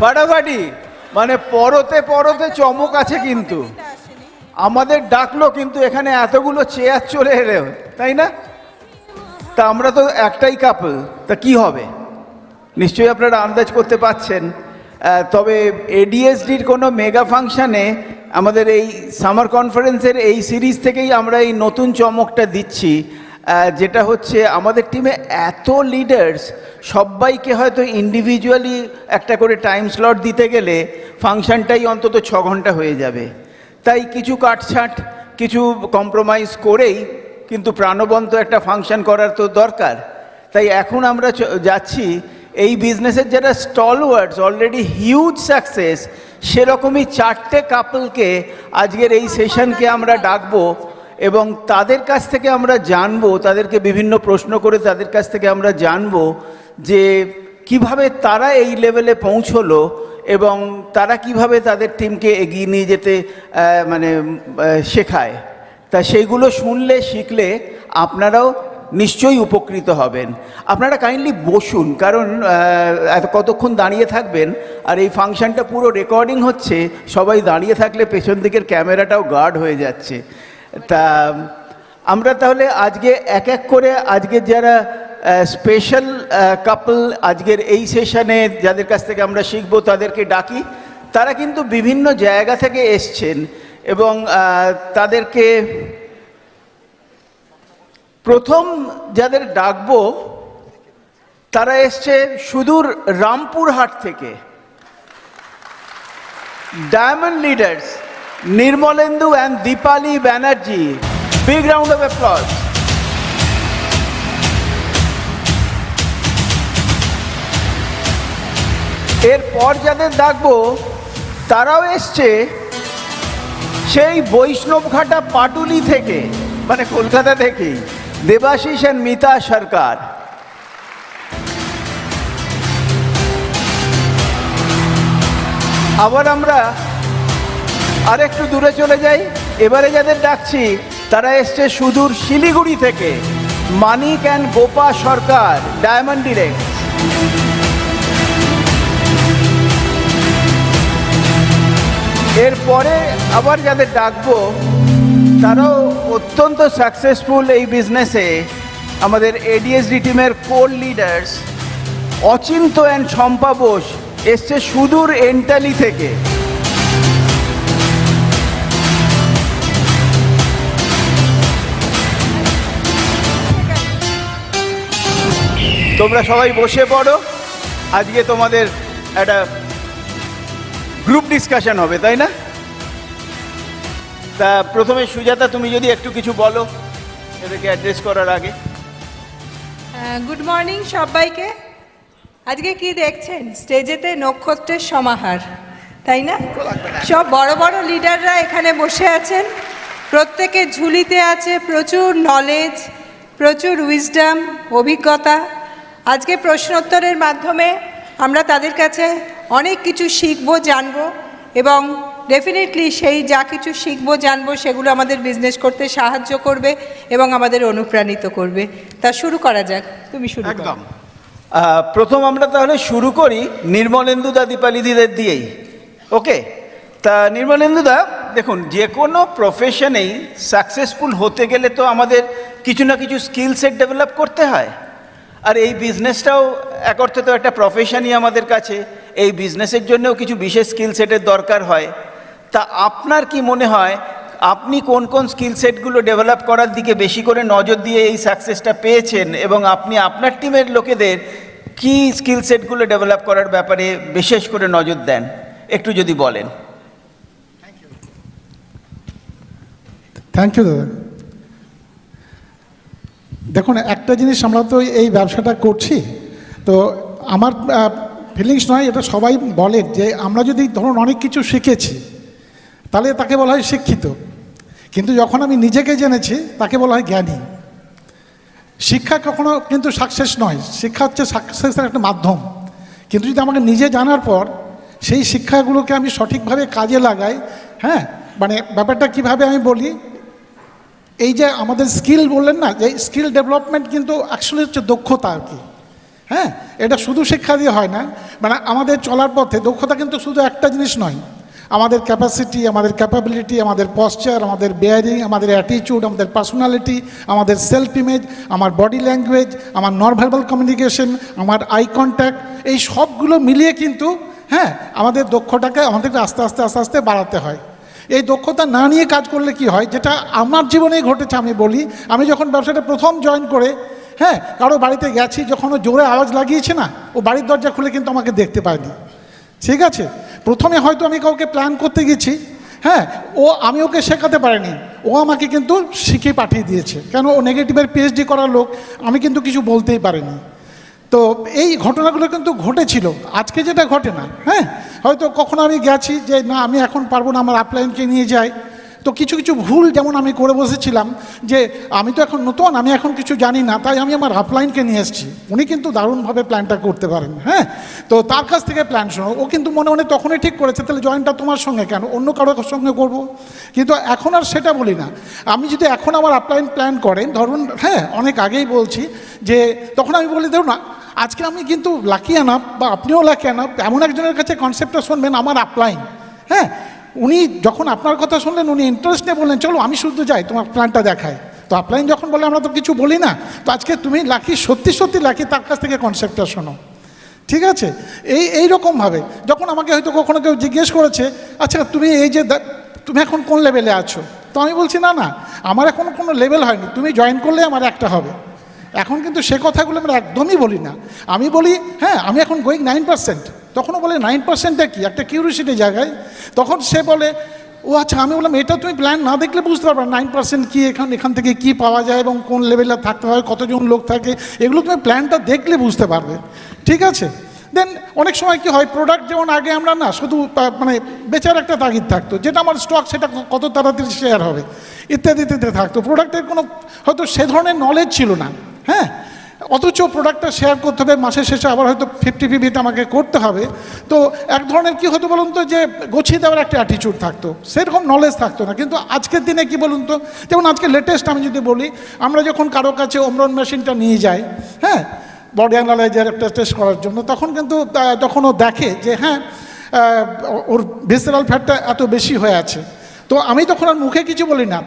ফাটাফাটি, মানে পরতে পরতে চমক আছে। কিন্তু আমাদের ডাকলো, কিন্তু এখানে এতগুলো চেয়ার চলে এলো, তাই না? তা আমরা তো একটাই কাপল, তা কি হবে নিশ্চয়ই আপনারা আন্দাজ করতে পাচ্ছেন। তবে এডিএসডির কোনো মেগা ফাংশানে আমাদের এই সামার কনফারেন্সের এই সিরিজ থেকেই আমরা এই নতুন চমকটা দিচ্ছি, যেটা হচ্ছে আমাদের টিমে এত লিডার্স, সবাইকে হয়তো ইন্ডিভিজুয়ালি একটা করে টাইম স্লট দিতে গেলে ফাংশনটাই অন্তত 6 ঘন্টা হয়ে যাবে। তাই কিছু কাটছাঁট, কিছু কম্প্রোমাইজ করেই কিন্তু প্রাণবন্ত একটা ফাংশন করার তো দরকার। তাই এখন আমরা যাচ্ছি এই বিজনেসের যারা স্টলওয়ার্ডস, অলরেডি হিউজ সাকসেস, সেরকমই 4টে কাপলকে আজকের এই সেশনকে আমরা ডাকবো এবং তাদের কাছ থেকে আমরা জানবো, তাদেরকে বিভিন্ন প্রশ্ন করে তাদের কাছ থেকে আমরা জানবো যে কিভাবে তারা এই লেভেলে পৌঁছলো এবং তারা কিভাবে তাদের টিমকে এগিয়ে নিয়ে যেতে শেখায়। তা সেইগুলো শুনলে, শিখলে আপনারাও নিশ্চয়ই উপকৃত হবেন। আপনারা কাইন্ডলি বসুন, কারণ কতক্ষণ দাঁড়িয়ে থাকবেন, আর এই ফাংশনটা পুরো রেকর্ডিং হচ্ছে। সবাই দাঁড়িয়ে থাকলে পেছন দিকের ক্যামেরাটাও গার্ড হয়ে যাচ্ছে। তা আমরা তাহলে আজকে এক এক করে আজকের যারা স্পেশাল কাপল আজকের এই সেশনে যাদের কাছ থেকে আমরা শিখবো তাদেরকে ডাকি। তারা কিন্তু বিভিন্ন জায়গা থেকে এসছেন এবং তাদেরকে প্রথম যাদের ডাকবো তারা এসছে সুদূর রামপুরহাট থেকে। Diamond leaders Nirmalendu and Dipali Banerjee, big round of applause. এরপর যাদের ডাকবো তারাও এসছে সেই বৈষ্ণবঘাটা পাটুলি থেকে, মানে কলকাতা থেকেই, দেবাশিস অ্যান্ড মিতা সরকার। আবার আমরা আরেকটু দূরে চলে যাই। এবারে যাদের ডাকছি তারা এসছে সুদূর শিলিগুড়ি থেকে, Manik and Gopa Sarkar, diamond direct. এরপরে আবার যাদের ডাকবো তারাও অত্যন্ত সাকসেসফুল এই বিজনেসে, আমাদের এডিএসডি টিমের core leaders Achinta and Shampa Bose এসছে সুদূর এন্টালি থেকে। তোমরা সবাই বসে পড়ো, আজকে তোমাদের একটা গ্রুপ ডিসকাশন হবে, তাই না? তা প্রথমে সুজাতা, তুমি যদি একটু কিছু বলো এদেরকে অ্যাড্রেস করার আগে। গুড মর্নিং সবাইকে। আজকে কি দেখছেন, স্টেজেতে নক্ষত্রের সমাহার, তাই না? সব বড় বড় লিডাররা এখানে বসে আছেন, প্রত্যেকের ঝুলিতে আছে প্রচুর নলেজ, প্রচুর উইজডম, অভিজ্ঞতা। আজকে প্রশ্নোত্তরের মাধ্যমে আমরা তাদের কাছে অনেক কিছু শিখবো, জানবো, এবং ডেফিনেটলি সেই যা কিছু শিখবো, জানবো, সেগুলো আমাদের বিজনেস করতে সাহায্য করবে এবং আমাদের অনুপ্রাণিত করবে। তা শুরু করা যাক, তুমি শুরু করো। একদম। প্রথম আমরা তাহলে শুরু করি নির্মলেন্দু দা, দীপালি দিদের দিয়েই। ওকে, তা নির্মলেন্দু দা, দেখুন, যে কোনো প্রফেশনেই সাকসেসফুল হতে গেলে তো আমাদের কিছু না কিছু স্কিল সেট ডেভেলপ করতে হয়। আর এই বিজনেসটাও এক অর্থে তো একটা প্রফেশনই আমাদের কাছে। এই বিজনেসের জন্যও কিছু বিশেষ স্কিল সেটের দরকার হয়। তা আপনার কি মনে হয়, আপনি কোন কোন স্কিল সেটগুলো ডেভেলপ করার দিকে বেশি করে নজর দিয়ে এই সাকসেসটা পেয়েছেন, এবং আপনি আপনার টিমের লোকেদের কি স্কিল সেটগুলো ডেভেলপ করার ব্যাপারে বিশেষ করে নজর দেন, একটু যদি বলেন। থ্যাংক ইউ দাদা। দেখুন, একটা জিনিস, আমরা তো এই ব্যবসাটা করছি, তো আমার ফিলিংস নয়, এটা সবাই বলে যে আমরা যদি ধরুন অনেক কিছু শিখেছি তাহলে তাকে বলা হয় শিক্ষিত, কিন্তু যখন আমি নিজেকে জেনেছি তাকে বলা হয় জ্ঞানী। শিক্ষা কখনো কিন্তু সাকসেস নয়, শিক্ষা হচ্ছে সাকসেসের একটা মাধ্যম। কিন্তু যদি আমাকে নিজে জানার পর সেই শিক্ষাগুলোকে আমি সঠিকভাবে কাজে লাগাই, হ্যাঁ, মানে ব্যাপারটা কিভাবে আমি বলি, এই যে আমাদের স্কিল বললেন না, যে স্কিল ডেভেলপমেন্ট কিন্তু অ্যাকচুয়ালি হচ্ছে দক্ষতা আর কি। হ্যাঁ, এটা শুধু শিক্ষা দিয়ে হয় না, মানে আমাদের চলার পথে দক্ষতা কিন্তু শুধু একটা জিনিস নয়, আমাদের ক্যাপাসিটি, আমাদের ক্যাপাবিলিটি, আমাদের পশ্চার, আমাদের বেয়ারিং, আমাদের অ্যাটিটিউড, আমাদের পার্সোনালিটি, আমাদের সেলফ ইমেজ, আমার বডি ল্যাঙ্গুয়েজ, আমার নন ভার্বাল কমিউনিকেশন, আমার আই কন্ট্যাক্ট, এই সবগুলো মিলিয়ে কিন্তু হ্যাঁ আমাদের দক্ষতাকে আমাদেরকে আস্তে আস্তে আস্তে আস্তে বাড়াতে হয়। এই দক্ষতা না নিয়ে কাজ করলে কি হয়, যেটা আমার জীবনেই ঘটেছে আমি বলি, আমি যখন ব্যবসাটা প্রথম জয়েন করে হ্যাঁ কারো বাড়িতে গেছি, যখন ও জোরে আওয়াজ লাগিয়েছে না, ও বাড়ির দরজা খুলে কিন্তু আমাকে দেখতে পায়নি। ঠিক আছে, প্রথমে হয়তো আমি কাউকে প্ল্যান করতে গেছি, হ্যাঁ আমি ওকে শেখাতে পারিনি, ও আমাকে কিন্তু শিখে পাঠিয়ে দিয়েছে, কেন ও নেগেটিভের পিএইচডি করার লোক, আমি কিন্তু কিছু বলতেই পারিনি। তো এই ঘটনাগুলো কিন্তু ঘটেছিল, আজকে যেটা ঘটে না। হ্যাঁ, হয়তো কখনো আমি গেছি যে না আমি এখন পারবো না, আমার আপলাইনকে নিয়ে যাই, তো কিছু কিছু ভুল যেমন আমি করে বসেছিলাম যে আমি তো এখন নতুন, আমি এখন কিছু জানি না, তাই আমি আমার আপলাইনকে নিয়ে এসেছি, উনি কিন্তু দারুণভাবে প্ল্যানটা করতে পারেন। হ্যাঁ, তো তার কাছ থেকে প্ল্যান শোনো, ও কিন্তু মনে মনে তখনই ঠিক করেছে তাহলে জয়েনটা তোমার সঙ্গে কেন, অন্য কারোর সঙ্গে করব। কিন্তু এখন আর সেটা বলি না, আমি যদি এখন আমার আপলাইন প্ল্যান করেন ধরুন, হ্যাঁ অনেক আগেই বলছি যে তখন আমি বলি ধরুন না আজকে আমি কিন্তু লাকি আনাপ বা আপনিও লাকি আনাপ, এমন একজনের কাছে কনসেপ্টটা শুনবেন আমার আপলাইন, হ্যাঁ উনি যখন আপনার কথা শুনলেন উনি ইন্টারেস্ট নিয়ে বললেন চলো আমি শুধু যাই তোমার প্ল্যানটা দেখাই, তো আপলাইন যখন বলে আমরা তো কিছু বলি না, তো আজকে তুমি লাকি, সত্যি সত্যি লাকি, তার কাছ থেকে কনসেপ্টটা শোনো। ঠিক আছে, এইরকমভাবে যখন আমাকে হয়তো কখনো কেউ জিজ্ঞেস করেছে আচ্ছা তুমি এই যে তুমি এখন কোন লেভেলে আছো, তো আমি বলছি না না আমার এখন কোনো লেভেল হয়নি, তুমি জয়েন করলে আমার একটা হবে। এখন কিন্তু সে কথাগুলো আমরা একদমই বলি না, আমি বলি হ্যাঁ আমি এখন গোয়িং 9%, তখনও বলে 9%টা কি, একটা কিউরিওসিটি জায়গায়, তখন সে বলে ও আচ্ছা, আমি বললাম এটা তুমি প্ল্যান না দেখলে বুঝতে পারবে 9% কি, এখান থেকে কি পাওয়া যায় এবং কোন লেভেলে থাকতে হয়, কতজন লোক থাকে, এগুলো তুমি প্ল্যানটা দেখলে বুঝতে পারবে। ঠিক আছে, দেন অনেক সময় কি হয়, প্রোডাক্ট যেমন আগে আমরা না শুধু মানে বেচার একটা তাগিদ থাকতো, যেটা আমার স্টক সেটা কত তাড়াতাড়ি শেয়ার হবে ইত্যাদি ইত্যাদি থাকতো, প্রোডাক্টের কোনো হয়তো সে ধরনের নলেজ ছিল না। হ্যাঁ, অথচ প্রোডাক্টটা শেয়ার করতে হবে, মাসের শেষে আবার হয়তো 50-50 আমাকে করতে হবে, তো এক ধরনের কি হতো বলুন তো, যে গোছিয়ে দেওয়ার একটা অ্যাটিটিউড থাকতো, সেরকম নলেজ থাকতো না। কিন্তু আজকের দিনে কি বলুন তো, যেমন আজকে লেটেস্ট আমি যদি বলি, আমরা যখন কারো কাছে ওমরন মেশিনটা নিয়ে যাই, হ্যাঁ বডি অ্যানালাইজার একটা টেস্ট করার জন্য, তখন কিন্তু তখন ও দেখে যে হ্যাঁ ওর ভিসেরাল ফ্যাটটা এত বেশি হয়ে আছে, তো আমি তখন আর মুখে কিছু বলি না,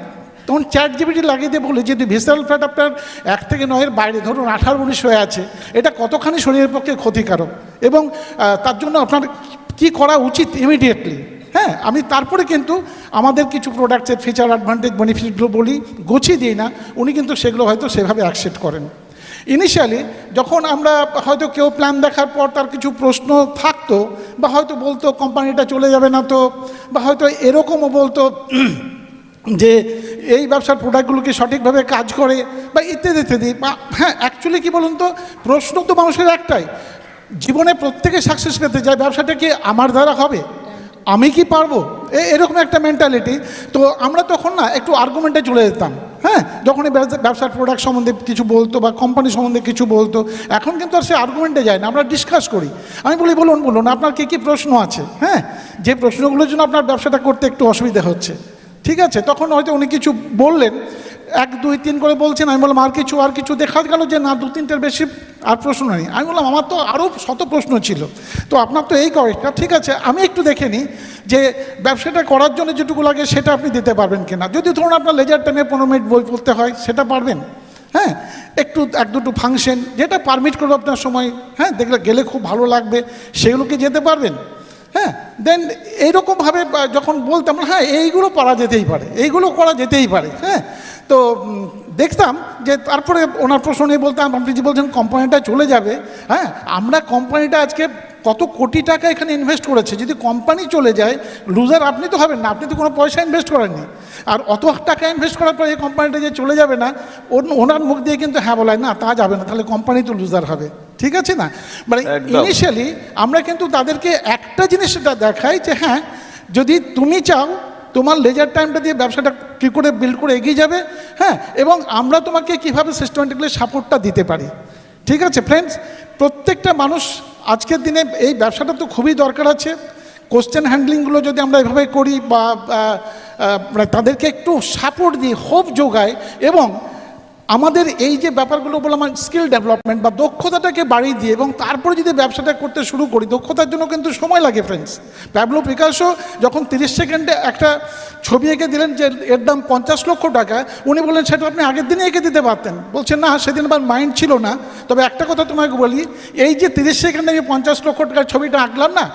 তখন ChatGPT লাগিয়ে দিয়ে বলি যদি ভিসেরাল ফ্যাট আপনার 1 থেকে 9-এর বাইরে ধরুন 18-19 হয়ে আছে, এটা কতখানি শরীরের পক্ষে ক্ষতিকারক এবং তার জন্য আপনার কি করা উচিত ইমিডিয়েটলি। হ্যাঁ, আমি তারপরে কিন্তু আমাদের কিছু প্রোডাক্টের ফিচার, অ্যাডভান্টেজ, বেনিফিটগুলো বলি, গুছিয়ে দিই না, উনি কিন্তু সেগুলো হয়তো সেভাবে অ্যাকসেপ্ট করেন। ইনিশিয়ালি যখন আমরা হয়তো কেউ প্ল্যান দেখার পর তার কিছু প্রশ্ন থাকতো, বা হয়তো বলতো কোম্পানিটা চলে যাবে না তো, বা হয়তো এরকমও বলতো যে এই ব্যবসার প্রোডাক্টগুলো কি সঠিকভাবে কাজ করে বা ইত্যাদি ইত্যাদি। হ্যাঁ, অ্যাকচুয়ালি কি বলুন তো, প্রশ্ন তো মানুষের একটাই, জীবনে প্রত্যেকে সাকসেস পেতে যায়, ব্যবসাটা কি আমার দ্বারা হবে, আমি কি পারবো, এরকম একটা মেন্টালিটি। তো আমরা তখন না একটু আর্গুমেন্টে চলে যেতাম। হ্যাঁ, যখন এই ব্যবসার প্রোডাক্ট সম্বন্ধে কিছু বলতো বা কোম্পানি সম্বন্ধে কিছু বলতো, এখন কিন্তু আর সে আর্গুমেন্টে যায় না, আমরা ডিসকাস করি। আমি বলি বলুন আপনার কী কী প্রশ্ন আছে, হ্যাঁ যে প্রশ্নগুলোর জন্য আপনার ব্যবসাটা করতে একটু অসুবিধা হচ্ছে। ঠিক আছে, তখন হয়তো উনি কিছু বললেন, 1, 2, 3 করে বলছেন, আমি বললাম আর কিছু দেখা গেল যে না 2-3টের বেশি আর প্রশ্ন নেই। আমি বললাম আমার তো আরও শত প্রশ্ন ছিল, তো আপনার তো এই কয়েকটা, ঠিক আছে আমি একটু দেখে নিই যে ব্যবসাটা করার জন্য যেটুকু লাগে সেটা আপনি দিতে পারবেন কিনা। যদি ধরুন আপনার লেজার টাইমে 15 মিনিট বই পড়তে হয়, সেটা পারবেন। হ্যাঁ, একটু 1-2 ফাংশন যেটা পারমিট করবে আপনার সময়, হ্যাঁ দেখলে গেলে খুব ভালো লাগবে, সেগুলোকে যেতে পারবেন। হ্যাঁ, দেন এইরকমভাবে যখন বলতাম হ্যাঁ এইগুলো করা যেতেই পারে। হ্যাঁ, তো দেখতাম যে তারপরে ওনার প্রশ্ন নিয়ে বলতাম, আপনি যে বলছেন কোম্পানিটা চলে যাবে, হ্যাঁ আমরা কোম্পানিটা আজকে কত কোটি টাকা এখানে ইনভেস্ট করেছে, যদি কোম্পানি চলে যায় লুজার আপনি তো হবেন না, আপনি তো কোনো পয়সা ইনভেস্ট করেননি, আর অত টাকা ইনভেস্ট করার পর এই কোম্পানিটা যে চলে যাবে না, ওনার মুখ দিয়ে কিন্তু হ্যাঁ বলায় না তা যাবে না, তাহলে কোম্পানি তো লুজার হবে। ঠিক আছে না, মানে ইনিশিয়ালি আমরা কিন্তু তাদেরকে একটা জিনিস দেখাই যে হ্যাঁ যদি তুমি চাও তোমার লেজার টাইমটা দিয়ে ব্যবসাটা কী করে বিল্ড করে এগিয়ে যাবে, হ্যাঁ এবং আমরা তোমাকে কীভাবে সিস্টেমেটিক্যালি সাপোর্টটা দিতে পারি। ঠিক আছে ফ্রেন্ডস, প্রত্যেকটা মানুষ আজকের দিনে এই ব্যবসাটা তো খুবই দরকার আছে। কোশ্চেন হ্যান্ডলিংগুলো যদি আমরা এভাবে করি বা তাদেরকে একটু সাপোর্ট দিই, হোপ যোগাই এবং আমাদের এই যে ব্যাপারগুলো বললাম স্কিল ডেভেলপমেন্ট বা দক্ষতাটাকে বাড়িয়ে দিয়ে এবং তারপরে যদি ব্যবসাটা করতে শুরু করি, দক্ষতার জন্য কিন্তু সময় লাগে ফ্রেন্ডস। প্যাবলো পিকাসো যখন 30 সেকেন্ডে একটা ছবি এঁকে দিলেন যে এর দাম 50 লক্ষ টাকা, উনি বললেন সেটা আপনি আগের দিনে এঁকে দিতে পারতেন। বলছেন না, সেদিন আমার মাইন্ড ছিল না। তবে একটা কথা তোমাকে বলি, এই যে 30 সেকেন্ডে আমি 50 লক্ষ টাকার ছবিটা আঁকলাম না,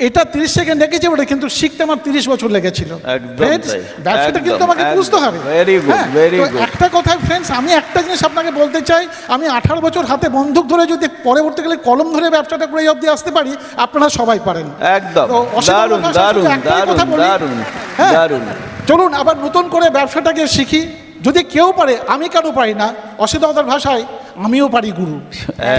এটা 30 সেকেন্ড লেগেছে বলে, কিন্তু শিখতে আমার 30 বছর লেগেছিল। একদম তাই, ব্যবসাটা কিন্তু আমাকে একদম, বুঝতে হবে। very good, হ্যাঁ, very তো good. একটা কথা ফ্রেন্ডস, আমি একটা জিনিস আপনাকে বলতে চাই, আমি 18 বছর হাতে বন্দুক ধরে যদি পরবর্তীকালে কলম ধরে ব্যবসাটা করে এই অবধি আসতে পারি, আপনারা সবাই পারেন। একদম তো অসীম দারুণ ভাষায় শুধু দারুণ একটাই কথা দারুণ বলি, দারুণ হ্যাঁ, দারুণ। চলুন আবার নতুন করে ব্যবসাটাকে শিখি। যদি কেউ পারে, আমি কেন পারি না? অসীমদার ভাষায় আমিও পারি গুরু।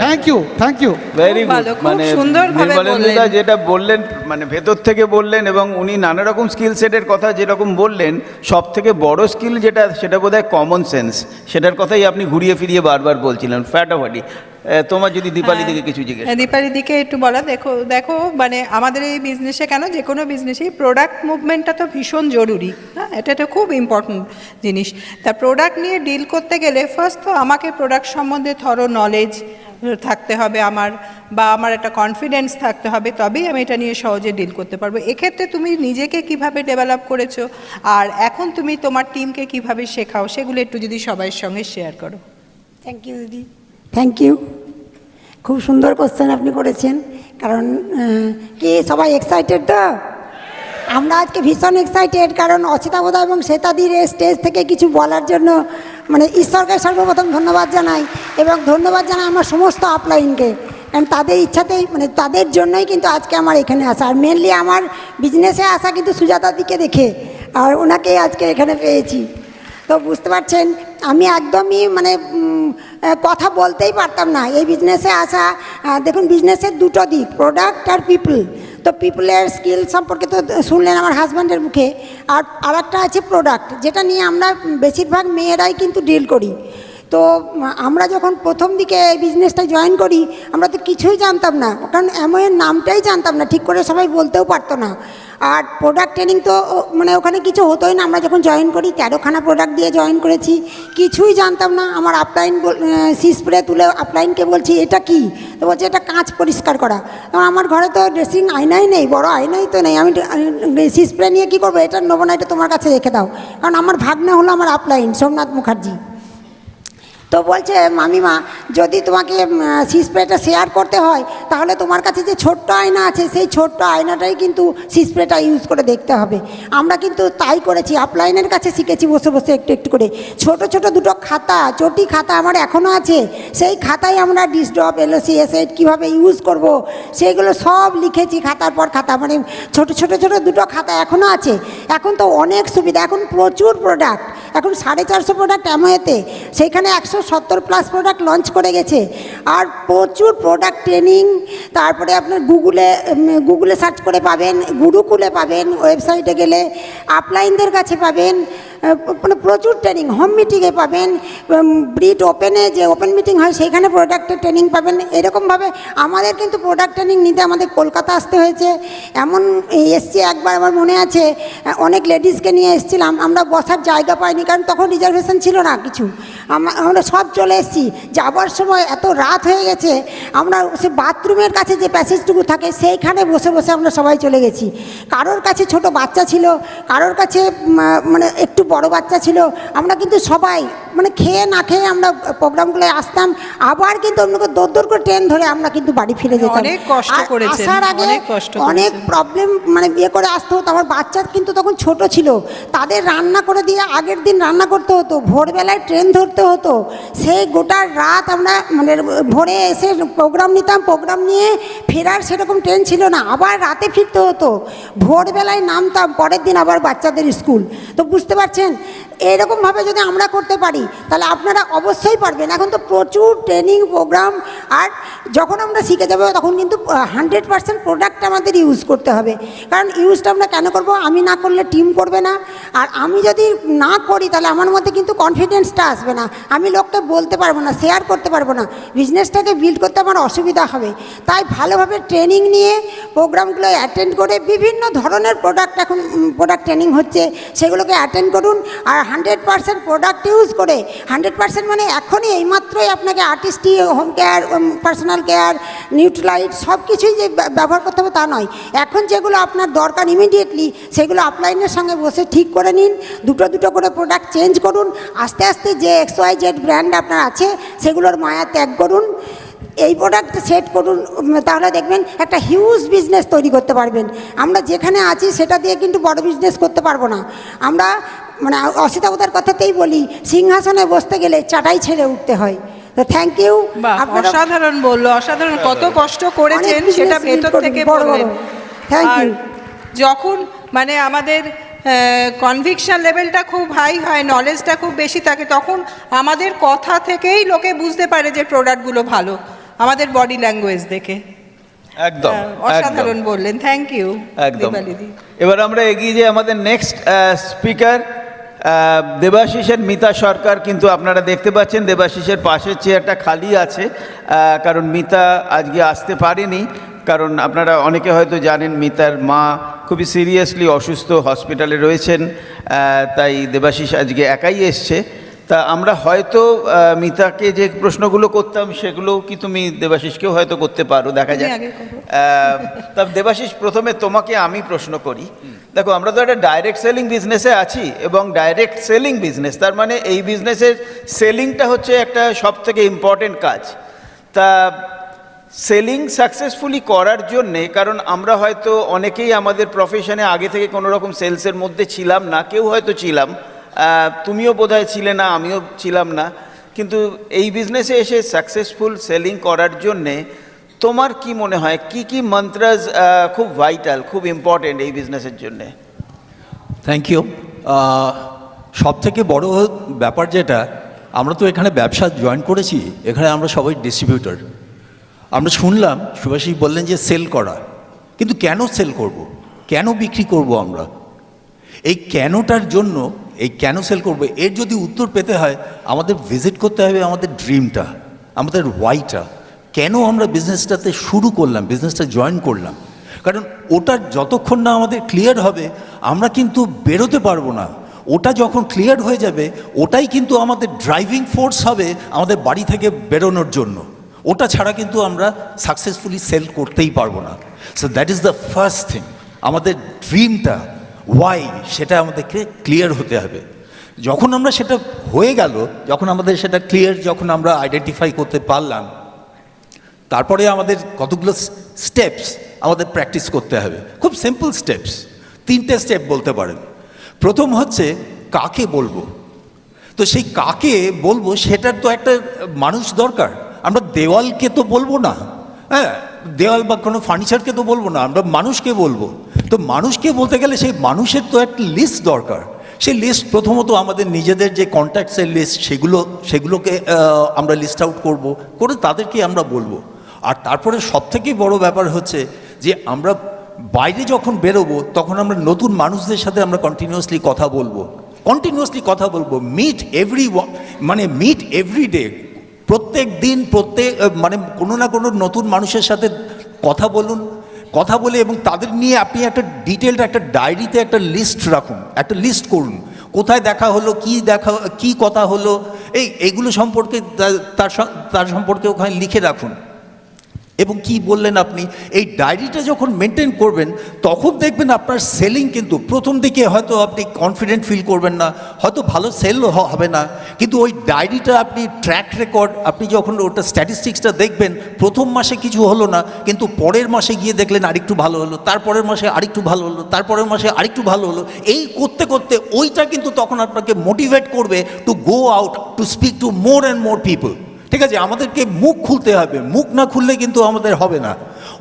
Thank you, thank you. Very খুব গুড। ভালো, খুব মানে সুন্দরভাবে নির্মলেন্দুদা বললেন। যেটা বললেন, মানে ভেতর থেকে বললেন, এবং উনি নানা রকম স্কিল সেটের কথা যেরকম বললেন, সব থেকে বড় স্কিল যেটা, সেটা বোধহয় কমন সেন্স। সেটার কথাই আপনি ঘুরিয়ে ফিরিয়ে বারবার বলছিলেন। ফাটাফাটি তোমার যদি দীপালি দিকে কিছু জিজ্ঞেস করি। দীপালি দিকে একটু বলা, দেখো দেখো মানে আমাদের এই বিজনেসে, কেন যে কোনো বিজনেসেই প্রোডাক্ট মুভমেন্টটা তো ভীষণ জরুরি। হ্যাঁ, এটা তো খুব ইম্পর্টেন্ট জিনিস। তা প্রোডাক্ট নিয়ে ডিল করতে গেলে ফার্স্ট তো আমাকে প্রোডাক্ট সম্বন্ধে থরো নলেজ থাকতে হবে আমার, বা আমার একটা কনফিডেন্স থাকতে হবে, তবেই আমি এটা নিয়ে সহজে ডিল করতে পারবো। এক্ষেত্রে তুমি নিজেকে কিভাবে ডেভেলপ করেছো আর এখন তুমি তোমার টিমকে কিভাবে শেখাও, সেগুলো একটু যদি সবার সঙ্গে শেয়ার করো। থ্যাংক ইউ দিদি, থ্যাংক ইউ। খুব সুন্দর কোশ্চেন আপনি করেছেন। কারণ কি সবাই এক্সাইটেড তো? আমরা আজকে ভীষণ এক্সাইটেড, কারণ অচিতাবোধা এবং শ্বেতাদির স্টেজ থেকে কিছু বলার জন্য মানে ঈশ্বরকে সর্বপ্রথম ধন্যবাদ জানাই, এবং ধন্যবাদ জানাই আমার সমস্ত আপলাইনকে। কারণ তাদের ইচ্ছাতেই, মানে তাদের জন্যই কিন্তু আজকে আমার এখানে আসা। আর মেনলি আমার বিজনেসে আসা কিন্তু সুজাতাদিকে দেখে, আর ওনাকেই আজকে এখানে পেয়েছি। তো বুঝতে পারছেন, আমি একদমই মানে কথা বলতেই পারতাম না এই বিজনেসে আসা। দেখুন, বিজনেসের দুটো দিক, প্রোডাক্ট আর পিপল। তো পিপলের স্কিল সম্পর্কে তো শুনলেন আমার হাজব্যান্ডের মুখে, আর একটা আছে প্রোডাক্ট, যেটা নিয়ে আমরা বেশিরভাগ মেয়েরাই কিন্তু ডিল করি। তো আমরা যখন প্রথম দিকে এই বিজনেসটা জয়েন করি, আমরা তো কিছুই জানতাম না, কারণ এমন নামটাই জানতাম না, ঠিক করে সবাই বলতেও পারতো না। আর প্রোডাক্ট ট্রেনিং তো মানে ওখানে কিছু হতোই না। আমরা যখন জয়েন করি 13খানা প্রোডাক্ট দিয়ে জয়েন করেছি, কিছুই জানতাম না। আমার আপলাইন সি স্প্রে তুলে আপলাইনকে বলছি এটা কি, তো বলছে এটা কাঁচ পরিষ্কার করা। এবং আমার ঘরে তো ড্রেসিং আয়নাই নেই, বড় আয়নাই তো নেই, আমি সি স্প্রে নিয়ে কী করবো? এটা নেবো না, এটা তোমার কাছে রেখে দাও। কারণ আমার ভাগ্নে হলো আমার আপলাইন সোমনাথ মুখার্জি। তো বলছে মামিমা, যদি তোমাকে সি স্প্রেটা শেয়ার করতে হয়, তাহলে তোমার কাছে যে ছোট্ট আয়না আছে, সেই ছোট্ট আয়নাটাই কিন্তু সি স্প্রেটা ইউজ করে দেখতে হবে। আমরা কিন্তু তাই করেছি, আপলাইনের কাছে শিখেছি বসে বসে একটু একটু করে। ছোট ছোট দুটো খাতা, চটি খাতা আমার এখনও আছে, সেই খাতায় আমরা ডিসড্রপ, এলওসি, এসেট কীভাবে ইউজ করব, সেইগুলো সব লিখেছি খাতার পর খাতা। মানে ছোট ছোট ছোট দুটো খাতা এখনও আছে। এখন তো অনেক সুবিধা, এখন প্রচুর প্রোডাক্ট, এখন 450 প্রোডাক্ট অ্যামওয়েতে, সেইখানে 170+ প্রোডাক্ট লঞ্চ করে গেছে। আর প্রচুর প্রোডাক্ট ট্রেনিং, তারপরে আপনার গুগলে সার্চ করে পাবেন, গুরুকুলে পাবেন, ওয়েবসাইটে গেলে আপলাইনদের কাছে পাবেন, মানে প্রচুর ট্রেনিং, হোম মিটিংয়ে পাবেন, ব্রিট ওপেনে যে ওপেন মিটিং হয় সেইখানে প্রোডাক্টের ট্রেনিং পাবেন। এরকমভাবে আমাদের কিন্তু প্রোডাক্ট ট্রেনিং নিতে আমাদের কলকাতা আসতে হয়েছে। এমন এসছি একবার, আমার মনে আছে, অনেক লেডিসকে নিয়ে এসেছিলাম, আমরা বসার জায়গা পাইনি, কারণ তখন রিজার্ভেশন ছিল না কিছু। আমরা সব চলে এসেছি, যাবার সময় এত রাত হয়ে গেছে, আমরা সে বাথরুমের কাছে যে প্যাসেজটুকু থাকে সেইখানে বসে বসে আমরা সবাই চলে গেছি। কারোর কাছে ছোট বাচ্চা ছিল, কারোর কাছে মানে একটু বড় বাচ্চা ছিল। আমরা কিন্তু সবাই মানে খেয়ে না খেয়ে আমরা প্রোগ্রামগুলো আসতাম, আবার কিন্তু অন্যকে দৌড় করে ট্রেন ধরে আমরা কিন্তু বাড়ি ফিরে যেতাম। অনেক কষ্ট করেছেন, আসার আগে অনেক কষ্ট অনেক করেছেন। প্রবলেম মানে ইয়ে করে আসতে হতো। আমার বাচ্চা কিন্তু তখন ছোট ছিল, তাদের রান্না করে দিয়ে আগের দিন রান্না করতে হতো, ভোরবেলায় ট্রেন ধরতে হতো। সেই গোটা রাত আমরা মানে ভোরে এসে প্রোগ্রাম নিতাম, প্রোগ্রাম নিয়ে ফেরার সেরকম ট্রেন ছিল না, আবার রাতে ফিরতে হতো, ভোরবেলায় নামতাম, পরের দিন আবার বাচ্চাদের স্কুল। তো বুঝতে পারছেন, এরকমভাবে যদি আমরা করতে পারি তাহলে আপনারা অবশ্যই পারবেন। এখন তো প্রচুর ট্রেনিং প্রোগ্রাম, আর যখন আমরা শিখে যাবো তখন কিন্তু 100% প্রোডাক্ট আমাদের ইউজ করতে হবে। কারণ ইউজটা আমরা কেন করব? আমি না করলে টিম করবে না, আর আমি যদি না করি তাহলে আমার মধ্যে কিন্তু কনফিডেন্সটা আসবে না, আমি লোককে বলতে পারবো না, শেয়ার করতে পারবো না, বিজনেসটাকে বিল্ড করতে আমার অসুবিধা হবে। তাই ভালোভাবে ট্রেনিং নিয়ে প্রোগ্রামগুলো অ্যাটেন্ড করে বিভিন্ন ধরনের প্রোডাক্ট এখন প্রোডাক্ট ট্রেনিং হচ্ছে, সেগুলোকে অ্যাটেন্ড করুন। আর 100% প্রোডাক্ট ইউজ করে 100% মানে এখনই এইমাত্রই আপনাকে Artistry, home care, personal care, Nutrilite সব কিছুই যে ব্যবহার করতে হবে তা নয়। এখন যেগুলো আপনার দরকার ইমিডিয়েটলি সেগুলো আপলাইনের সঙ্গে বসে ঠিক করে নিন, দুটো দুটো করে প্রোডাক্ট চেঞ্জ করুন। আস্তে আস্তে যে XYZ ব্র্যান্ড আপনার আছে সেগুলোর মায়া ত্যাগ করুন, এই প্রোডাক্ট সেট করুন, তাহলে দেখবেন একটা হিউজ বিজনেস তৈরি করতে পারবেন। আমরা যেখানে আছি সেটা দিয়ে কিন্তু বড় বিজনেস করতে পারবো না। আমরা মানে অসিতাবতার কথাতেই বলি, সিংহাসনে বসতে গেলে চাটাই ছেড়ে উঠতে হয়। তো থ্যাংক ইউ। অসাধারণ বললো, অসাধারণ, কত কষ্ট করেছেন অনেক সেটা business ভেতর build থেকে করুন, বড় বড়। বললেন। Thank R you. যখন মানে আমাদের কনভিকশন লেভেলটা খুব হাই হয়, নলেজটা খুব বেশি থাকে, তখন আমাদের কথা থেকেই লোকে বুঝতে পারে যে প্রোডাক্টগুলো ভালো, আমাদের বডি ল্যাঙ্গুয়েজ দেখে। একদম অসাধারণ বললেন, থ্যাংক ইউ একদম। দীপালিদি। এবার আমরা এগিয়ে যাই আমাদের নেক্সট স্পিকার দেবাশিসের মিতা সরকার। কিন্তু আপনারা দেখতে পাচ্ছেন দেবাশিসের পাশের চেয়ারটা খালি আছে, কারণ মিতা আজকে আসতে পারেনি। কারণ আপনারা অনেকে হয়তো জানেন মিতার মা খুবই সিরিয়াসলি অসুস্থ, হসপিটালে রয়েছেন, তাই দেবাশিস আজকে একাই এসছে। তা আমরা হয়তো মিতাকে যে প্রশ্নগুলো করতাম সেগুলো কি তুমি দেবাশিসকেও হয়তো করতে পারো, দেখা যাক। তা দেবাশিস, প্রথমে তোমাকে আমি প্রশ্ন করি। দেখো, আমরা তো একটা ডাইরেক্ট সেলিং বিজনেসে আছি, এবং ডাইরেক্ট সেলিং বিজনেস তার মানে এই বিজনেসের সেলিংটা হচ্ছে একটা সবথেকে ইম্পর্টেন্ট কাজ। তা সেলিং সাকসেসফুলি করার জন্যে, কারণ আমরা হয়তো অনেকেই আমাদের প্রফেশনে আগে থেকে কোনো রকম সেলসের মধ্যে ছিলাম না, কেউ হয়তো ছিলাম, তুমিও বোধহয় ছিলে না, আমিও ছিলাম না, কিন্তু এই বিজনেসে এসে সাকসেসফুল সেলিং করার জন্যে তোমার কি মনে হয় কি কি মন্ত্রাস খুব ভাইটাল, খুব ইম্পর্টেন্ট এই বিজনেসের জন্যে? Thank you. সব থেকে বড় ব্যাপার যেটা, আমরা তো এখানে ব্যবসা জয়েন করেছি, এখানে আমরা সবাই ডিস্ট্রিবিউটর। আমরা শুনলাম সুভাষী বললেন যে সেল করা, কিন্তু কেন সেল করব, কেন বিক্রি করব আমরা? এই কেনটার জন্য, এই কেন সেল করব, এর যদি উত্তর পেতে হয় আমাদের ভিজিট করতে হবে আমাদের ড্রিমটা, আমাদের ওয়াইটা, কেন আমরা বিজনেসটাতে শুরু করলাম, বিজনেসটা জয়েন করলাম। কারণ ওটা যতক্ষণ না আমাদের ক্লিয়ার হবে আমরা কিন্তু বেরোতে পারবো না। ওটা যখন ক্লিয়ার হয়ে যাবে ওটাই কিন্তু আমাদের ড্রাইভিং ফোর্স হবে আমাদের বাড়ি থেকে বেরোনোর জন্য। ওটা ছাড়া কিন্তু আমরা সাকসেসফুলি সেল করতেই পারবো না। So that is the first thing, আমাদের ড্রিমটা, ওয়াই, সেটা আমাদেরকে ক্লিয়ার হতে হবে। যখন আমরা সেটা হয়ে গেল, যখন আমাদের সেটা ক্লিয়ার, যখন আমরা আইডেন্টিফাই করতে পারলাম, তারপরে আমাদের কতগুলো স্টেপস আমাদের প্র্যাকটিস করতে হবে। খুব সিম্পল স্টেপস, 3টে স্টেপ বলতে পারেন। প্রথম হচ্ছে কাকে বলবো। তো সেই কাকে বলবো সেটার তো একটা মানুষ দরকার। আমরা দেওয়ালকে তো বলবো না, হ্যাঁ, দেওয়াল বা কোনো ফার্নিচারকে তো বলবো না, আমরা মানুষকে বলবো। তো মানুষকে বলতে গেলে সেই মানুষের তো একটা লিস্ট দরকার। সেই লিস্ট প্রথমত আমাদের নিজেদের যে কন্ট্যাক্টসের লিস্ট, সেগুলোকে আমরা লিস্ট আউট করে তাদেরকে আমরা বলবো। আর তারপরে সবথেকে বড় ব্যাপার হচ্ছে যে আমরা বাইরে যখন বেরোবো তখন আমরা নতুন মানুষদের সাথে আমরা কন্টিনিউয়াসলি কথা বলবো, মিট এভরি ডে, প্রত্যেক দিন মানে কোনো না কোনো নতুন মানুষের সাথে কথা বলে এবং তাদের নিয়ে আপনি একটা ডিটেলড একটা ডায়েরিতে একটা লিস্ট রাখুন, একটা লিস্ট করুন, কোথায় দেখা হলো, কি কথা হলো, এইগুলো সম্পর্কে তার সম্পর্কে ওখানে লিখে রাখুন। এবং কি বললেন আপনি, এই ডায়েরিটা যখন মেনটেন করবেন তখন দেখবেন আপনার সেলিং কিন্তু প্রথম দিকে হয়তো আপনি কনফিডেন্ট ফিল করবেন না, হয়তো ভালো সেল হবে না, কিন্তু ওই ডায়েরিটা আপনি ট্র্যাক রেকর্ড, আপনি যখন ওটা স্ট্যাটিস্টিক্সটা দেখবেন, প্রথম মাসে কিছু হলো না কিন্তু পরের মাসে গিয়ে দেখলেন আরেকটু ভালো হলো, তারপরের মাসে আরেকটু ভালো হলো, তারপরের মাসে আরেকটু ভালো হলো, এই করতে করতে ওইটা কিন্তু তখন আপনাকে মোটিভেট করবে to go out, to speak to more and more people. ঠিক আছে, আমাদেরকে মুখ খুলতে হবে, মুখ না খুললে কিন্তু আমাদের হবে না।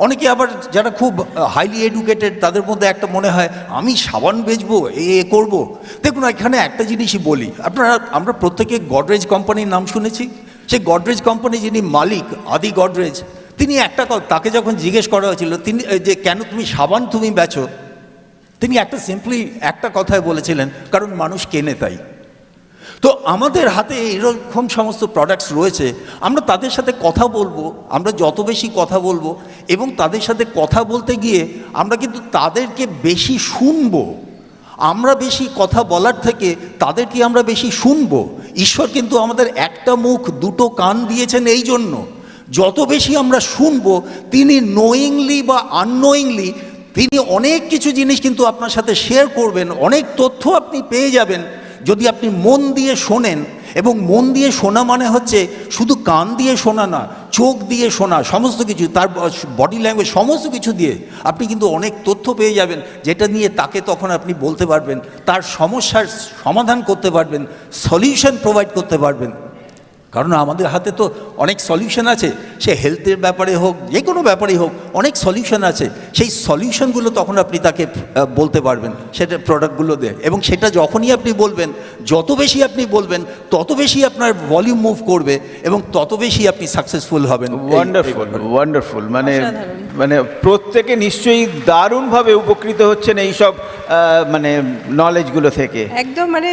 অনেকে আবার যারা খুব হাইলি এডুকেটেড তাদের মধ্যে একটা মনে হয় আমি সাবান বেচবো, করবো। দেখুন, এখানে একটা জিনিসই বলি, আমরা প্রত্যেকে গডরেজ কোম্পানির নাম শুনেছি। সেই গডরেজ কোম্পানি যিনি মালিক, আদি গডরেজ, তিনি তাকে যখন জিজ্ঞেস করা হয়েছিল তিনি যে কেন সাবান তুমি বেচো, তিনি সিম্পলি একটা কথায় বলেছিলেন, কারণ মানুষ কেনে তাই। তো আমাদের হাতে এরকম সমস্ত প্রোডাক্টস রয়েছে, আমরা তাদের সাথে কথা বলবো, আমরা যত বেশি কথা বলবো এবং তাদের সাথে কথা বলতে গিয়ে আমরা কিন্তু তাদেরকে বেশি শুনবো। আমরা বেশি কথা বলার থেকে তাদেরকে আমরা বেশি শুনবো। ঈশ্বর কিন্তু আমাদের একটা মুখ দুটো কান দিয়েছেন এই জন্য, যত বেশি আমরা শুনবো তিনি নোয়িংলি বা আননোয়িংলি তিনি অনেক কিছু জিনিস কিন্তু আপনার সাথে শেয়ার করবেন, অনেক তথ্য আপনি পেয়ে যাবেন যদি আপনি মন দিয়ে শোনেন। এবং মন দিয়ে শোনা মানে হচ্ছে শুধু কান দিয়ে শোনা না, চোখ দিয়ে শোনা, সমস্ত কিছু, তার বডি ল্যাঙ্গুয়েজ, সমস্ত কিছু দিয়ে আপনি কিন্তু অনেক তথ্য পেয়ে যাবেন, যেটা নিয়ে তাকে তখন আপনি বলতে পারবেন, তার সমস্যার সমাধান করতে পারবেন, সলিউশন প্রোভাইড করতে পারবেন। কারণ আমাদের হাতে তো অনেক সলিউশন আছে, সে হেলথের ব্যাপারে হোক, যে কোনো ব্যাপারেই হোক, অনেক সলিউশন আছে। সেই সলিউশনগুলো তখন আপনি তাকে বলতে পারবেন সেটা প্রোডাক্টগুলো দিয়ে। এবং সেটা যখনই আপনি বলবেন, যত বেশি আপনি বলবেন তত বেশি আপনার ভলিউম মুভ করবে এবং তত বেশি আপনি সাকসেসফুল হবেন। Wonderful, wonderful. মানে প্রত্যেকে নিশ্চয়ই দারুণভাবে উপকৃত হচ্ছেন এইসব মানে নলেজগুলো থেকে। একদম মানে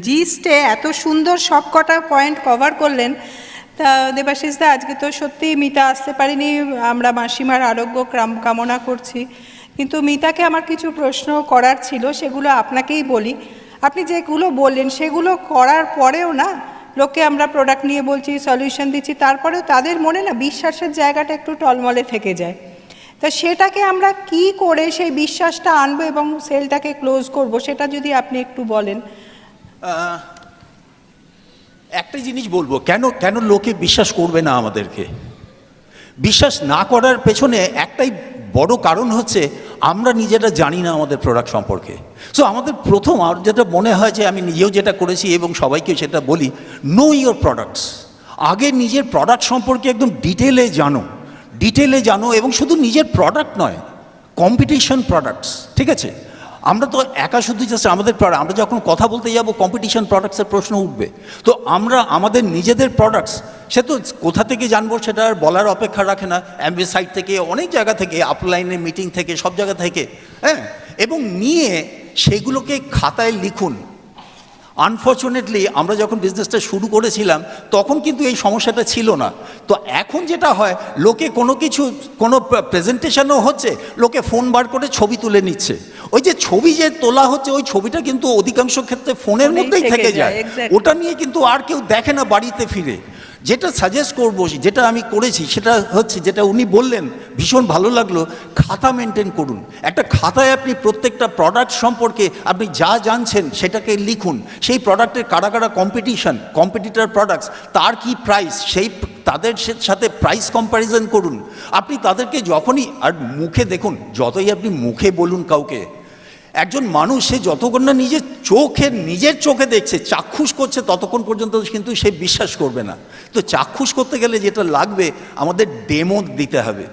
জিস্টে এত সুন্দর সব কটা পয়েন্ট কভার করলেন। তা দেবাশিস দা, আজকে তো সত্যি মিতা আসতে পারিনি, আমরা মাসিমার আরোগ্য কামনা করছি। কিন্তু মিতাকে আমার কিছু প্রশ্ন করার ছিল, সেগুলো আপনাকেই বলি। আপনি যেগুলো বললেন সেগুলো করার পরেও না, লোককে আমরা প্রোডাক্ট নিয়ে বলছি, সলিউশন দিচ্ছি, তারপরেও তাদের মনে না বিশ্বাসের জায়গাটা একটু টলমলে থেকে যায়। তা সেটাকে আমরা কি করে সেই বিশ্বাসটা আনবো এবং সেলটাকে ক্লোজ করব, সেটা যদি আপনি একটু বলেন। একটা জিনিস বলবো, কেন লোকে বিশ্বাস করবে না আমাদেরকে? বিশ্বাস না করার পেছনে একটাই বড় কারণ হচ্ছে আমরা নিজেরা জানি না আমাদের প্রোডাক্ট সম্পর্কে। সো আমাদের প্রথম, আর যেটা মনে হয় যে আমি নিজেও যেটা করেছি এবং সবাইকে সেটা বলি, নো ইয়োর প্রোডাক্টস। আগে নিজের প্রোডাক্ট সম্পর্কে একদম ডিটেলে জানো এবং শুধু নিজের প্রোডাক্ট নয়, কম্পিটিশন প্রোডাক্টস, ঠিক আছে? আমরা তো একা শুধু জাস্ট আমাদের আমরা যখন কথা বলতে যাব কম্পিটিশন প্রোডাক্টসের প্রশ্ন উঠবে। তো আমরা আমাদের নিজেদের প্রোডাক্টস, সে তো কোথা থেকে জানবো সেটা আর বলার অপেক্ষা রাখে না। অ্যাম্বে সাইট থেকে, অনেক জায়গা থেকে, আপলাইনে মিটিং থেকে, সব জায়গা থেকে, হ্যাঁ, এবং নিয়ে সেগুলোকে খাতায় লিখুন। আনফর্চুনেটলি আমরা যখন বিজনেসটা শুরু করেছিলাম তখন কিন্তু এই সমস্যাটা ছিল না। তো এখন যেটা হয়, লোকে কোনো প্রেজেন্টেশনও হচ্ছে, লোকে ফোন বার করে ছবি তুলে নিচ্ছে। ওই যে ছবি যে তোলা হচ্ছে, ওই ছবিটা কিন্তু অধিকাংশ ক্ষেত্রে ফোনের মধ্যেই থেকে যায়, ওটা নিয়ে কিন্তু আর কেউ দেখে না বাড়িতে ফিরে। যেটা সাজেস্ট করবো, যেটা আমি করেছি, সেটা হচ্ছে যেটা উনি বললেন, ভীষণ ভালো লাগলো, খাতা মেনটেন করুন। একটা খাতায় আপনি প্রত্যেকটা প্রোডাক্ট সম্পর্কে আপনি যা জানছেন সেটাকে লিখুন। সেই প্রোডাক্টের কারা কম্পিটিটর প্রোডাক্টস, তার কি প্রাইস, সেই তাদের সাথে প্রাইস কম্প্যারিজন করুন। আপনি তাদেরকে যখনই, আর মুখে দেখুন, যতই আপনি মুখে বলুন কাউকে, একজন মানুষ সে যতক্ষণ না নিজের চোখে দেখছে, চাক্ষুষ করছে, ততক্ষণ পর্যন্ত কিন্তু সে বিশ্বাস করবে না। তো চাক্ষুষ করতে গেলে যেটা লাগবে, আমাদের ডেমো দিতে হবে,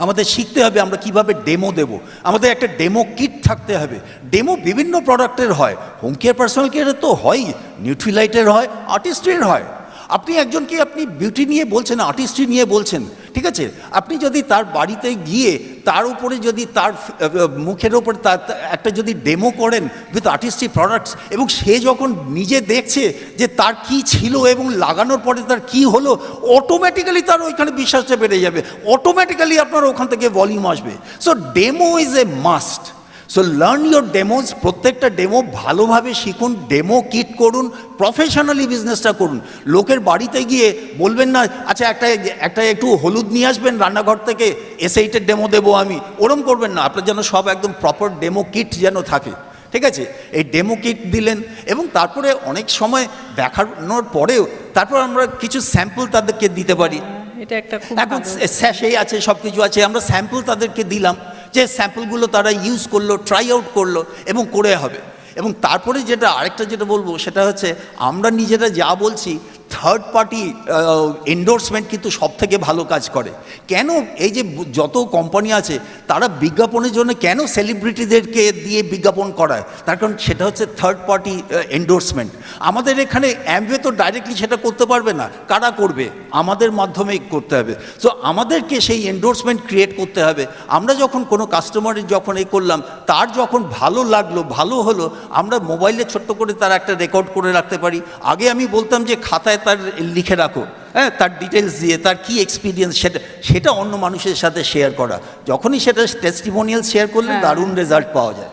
আমাদের শিখতে হবে আমরা কিভাবে ডেমো দেব। আমাদের একটা ডেমো কিট থাকতে হবে। ডেমো বিভিন্ন প্রোডাক্টের হয়, হোম কেয়ার পার্সোনাল কেয়ারের তো হয়ই, নিউট্রিলাইটের হয়, আর্টিস্ট্রির হয়। আপনি একজনকে আপনি বিউটি নিয়ে বলছেন, আর্টিস্ট্রি নিয়ে বলছেন, ঠিক আছে? আপনি যদি তার বাড়িতে গিয়ে তার উপরে যদি তার মুখের ওপরে তার একটা যদি ডেমো করেন উইথ আর্টিস্ট্রি প্রোডাক্টস, এবং সে যখন নিজে দেখছে যে তার কি ছিল এবং লাগানোর পরে তার কি হলো, অটোমেটিক্যালি তার ওইখানে বিশ্বাসটা বেড়ে যাবে, অটোমেটিক্যালি আপনার ওখান থেকে ভলিউম আসবে। So demo is a must. So learn your demos. প্রত্যেকটা ডেমো ভালোভাবে শিখুন, ডেমো কিট করুন, প্রফেশনালি বিজনেসটা করুন। লোকের বাড়িতে গিয়ে বলবেন না, আচ্ছা একটা একটু হলুদ নিয়ে আসবেন রান্নাঘর থেকে, এসএইটের ডেমো দেবো আমি, ওরম করবেন না। আপনার যেন সব একদম প্রপার ডেমো কিট যেন থাকে, ঠিক আছে? এই ডেমো কিট দিলেন এবং তারপরে অনেক সময় দেখানোর পরেও তারপর আমরা কিছু স্যাম্পল তাদেরকে দিতে পারি। এটা একটা খুব এখন স্যাশে আছে, সব কিছু আছে, আমরা স্যাম্পল তাদেরকে দিলাম, যে স্যাম্পলগুলো তারা ইউজ করলো, ট্রাই আউট করলো এবং করে হবে। এবং তারপরে আরেকটা যেটা বলবো সেটা হচ্ছে, আমরা নিজেরা যা বলছি থার্ড পার্টি এন্ডোর্সমেন্ট কিন্তু সব থেকে ভালো কাজ করে। কেন এই যে যত কোম্পানি আছে তারা বিজ্ঞাপনের জন্য কেন সেলিব্রিটিদেরকে দিয়ে বিজ্ঞাপন করায়, তার কারণ সেটা হচ্ছে থার্ড পার্টি এন্ডোর্সমেন্ট। আমাদের এখানে অ্যামওয়ে তো ডাইরেক্টলি সেটা করতে পারবে না, কারা করবে? আমাদের মাধ্যমে করতে হবে। সো আমাদেরকে সেই এন্ডোর্সমেন্ট ক্রিয়েট করতে হবে। আমরা যখন কোনো কাস্টমারের যখন এই করলাম, তার যখন ভালো লাগলো, ভালো হলো, আমরা মোবাইলে ছোট্ট করে তার একটা রেকর্ড করে রাখতে পারি। আগে আমি বলতাম যে খাতায় তার লিখে রাখো, হ্যাঁ, তার ডিটেলস দিয়ে তার কি এক্সপিরিয়েন্স সেটা অন্য মানুষের সাথে শেয়ার করা। যখনই সেটা টেস্টিমোনিয়াল শেয়ার করলে দারুণ রেজাল্ট পাওয়া যায়।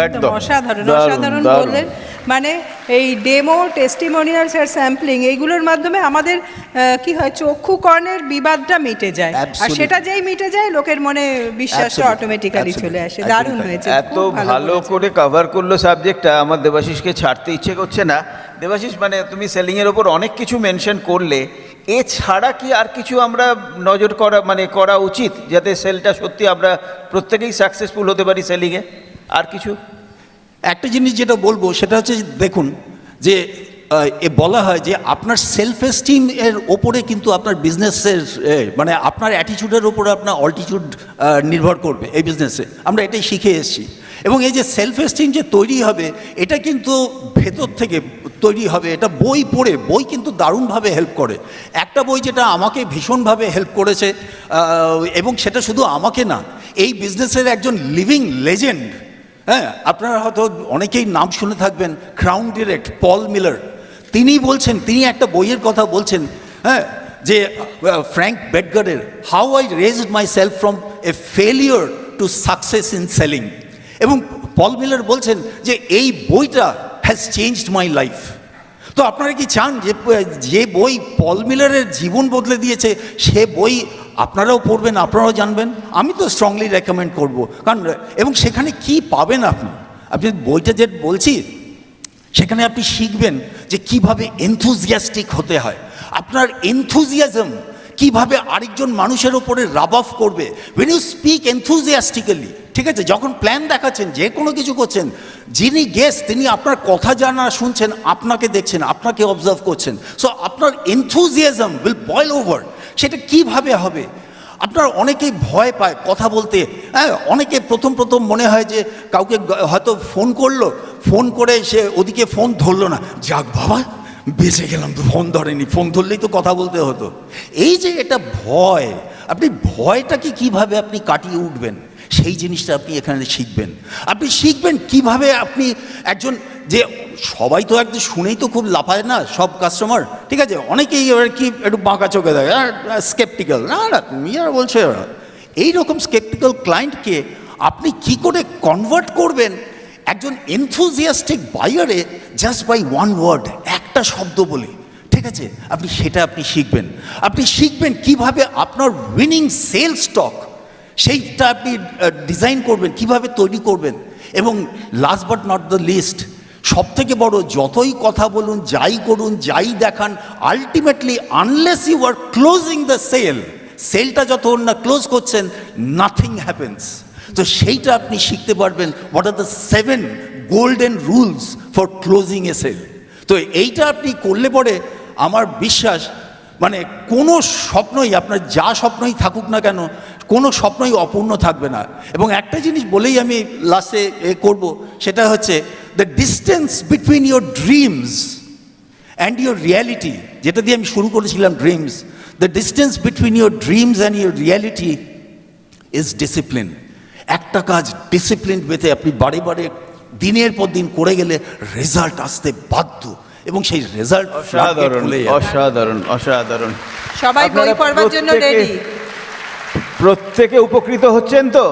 একদম অসাধারণ, অসাধারণ বললেন। মানে এই ডেমো, টেস্টিমোনিয়ালস আর স্যাম্পলিং এইগুলোর মাধ্যমে আমাদের কি হয়, চক্ষু কর্ণের বিবাদটা মিটে যায়, আর সেটা যেই মিটে যায় লোকের মনে বিশ্বাসটা অটোমেটিক্যালি চলে আসে। দারুণ হয়েছে, এত ভালো করে কভার করলো সাবজেক্টটা, আমার দেবাশিসকে ছাড়তে ইচ্ছে করছে না। দেবাশিস, মানে তুমি সেলিংয়ের ওপর অনেক কিছু মেনশন করলে, এছাড়া কি আর কিছু আমরা নজর করা উচিত যাতে সেলটা সত্যি আমরা প্রত্যেকেই সাকসেসফুল হতে পারি সেলিংয়ে? আর কিছু? একটা জিনিস যেটা বলবো সেটা হচ্ছে, দেখুন যে বলা হয় যে আপনার সেলফ এস্টিম এর ওপরে কিন্তু আপনার বিজনেসের মানে আপনার অ্যাটিটিউডের ওপরে আপনার অল্টিটিউড নির্ভর করবে এই বিজনেসে। আমরা এটাই শিখে এসেছি। এবং এই যে সেলফ এস্টিম যে তৈরি হবে, এটা কিন্তু ভেতর থেকে তৈরি হবে। এটা বই পড়ে, বই কিন্তু দারুণভাবে হেল্প করে। একটা বই যেটা আমাকে ভীষণভাবে হেল্প করেছে, এবং সেটা শুধু আমাকে না, এই বিজনেসের একজন লিভিং লেজেন্ড, হ্যাঁ, আপনারা হয়তো অনেকেই নাম শুনে থাকবেন, ক্রাউন ডিরেক্ট পল মিলার। তিনি বলছেন, তিনি একটা বইয়ের কথা বলছেন, হ্যাঁ, যে ফ্র্যাঙ্ক বেটগারের how I raised my self from a failure to success in selling. এবং পল মিলার বলছেন যে এই বইটা হ্যাজ চেঞ্জড মাই লাইফ। তো আপনারা কি চান যে বই পল মিলারের জীবন বদলে দিয়েছে সে বই আপনারাও পড়বেন, আপনারাও জানবেন? আমি তো স্ট্রংলি রেকমেন্ড করব। কারণ এবং সেখানে কি পাবেন আপনি বইটা যে বলছি, সেখানে আপনি শিখবেন যে কিভাবে এনথুজিয়াস্টিক হতে হয়, আপনার এনথুজিয়াজম কিভাবে আরেকজন মানুষের ওপরে রাব অফ করবে। when you speak enthusiastically, ঠিক আছে, যখন প্ল্যান দেখাচ্ছেন, যে কোনো কিছু করছেন, যিনি গেস্ট তিনি আপনার কথা জানা শুনছেন, আপনাকে দেখছেন, আপনাকে অবজার্ভ করছেন। সো আপনার এনথুজিয়াজম উইল বয়েল ওভার। সেটা কিভাবে হবে? আপনার অনেকেই ভয় পায় কথা বলতে, হ্যাঁ, অনেকে প্রথম মনে হয় যে কাউকে হয়তো ফোন করে সে ওদিকে ফোন ধরলো না, যাক বাবা বেঁচে গেলাম, তো ফোন ধরেনি, ফোন ধরলেই তো কথা বলতে হতো। এই যে এটা ভয়, আপনি ভয়টাকে কিভাবে আপনি কাটিয়ে উঠবেন, সেই জিনিসটা আপনি এখানে শিখবেন। আপনি শিখবেন কিভাবে আপনি একজন, যে সবাই তো একদম শুনেই তো খুব লাফায় না সব কাস্টমার, ঠিক আছে, অনেকেই এবার কি একটু বাঁকা চোখে দেখে, স্কেপটিক্যাল, না তুমি আর বলছো। এইরকম স্কেপটিক্যাল ক্লায়েন্টকে আপনি কি করে কনভার্ট করবেন একজন এনথুজিয়াস্টিক বায়ারে জাস্ট বাই ওয়ান ওয়ার্ড, একটা শব্দ বলে, ঠিক আছে, আপনি শিখবেন। আপনি শিখবেন কিভাবে আপনার উইনিং সেলস স্টক সেইটা আপনি ডিজাইন করবেন, কিভাবে তৈরি করবেন। এবং last but not the least, সব থেকে বড়, যতই কথা বলুন, যাই করুন, যাই দেখান, ultimately unless you are closing the সেলটা যতক্ষণ না ক্লোজ করছেন, নাথিং হ্যাপেন্স। তো সেইটা আপনি শিখতে পারবেন, what are the 7 golden rules for closing a sale. তো এইটা আপনি করলে পরে আমার বিশ্বাস, মানে কোনো স্বপ্নই, আপনার যা স্বপ্নই থাকুক না কেন, কোনো স্বপ্নই অপূর্ণ থাকবে না। এবং একটা জিনিস বলেই আমি লাস্টে করব, সেটা হচ্ছে the distance between your dreams and your reality, যেটা দিয়ে আমি শুরু করেছিলাম, dreams, the distance between your dreams and your reality is discipline. একটা কাজ ডিসিপ্লিন পেতে আপনি বারে বারে দিনের পর দিন করে গেলে রেজাল্ট আসতে বাধ্য, এবং সেই রেজাল্ট অসাধারণ। সবাই বই পড়বার জন্য রেডি? প্রত্যেকে উপকৃত হচ্ছেন তো?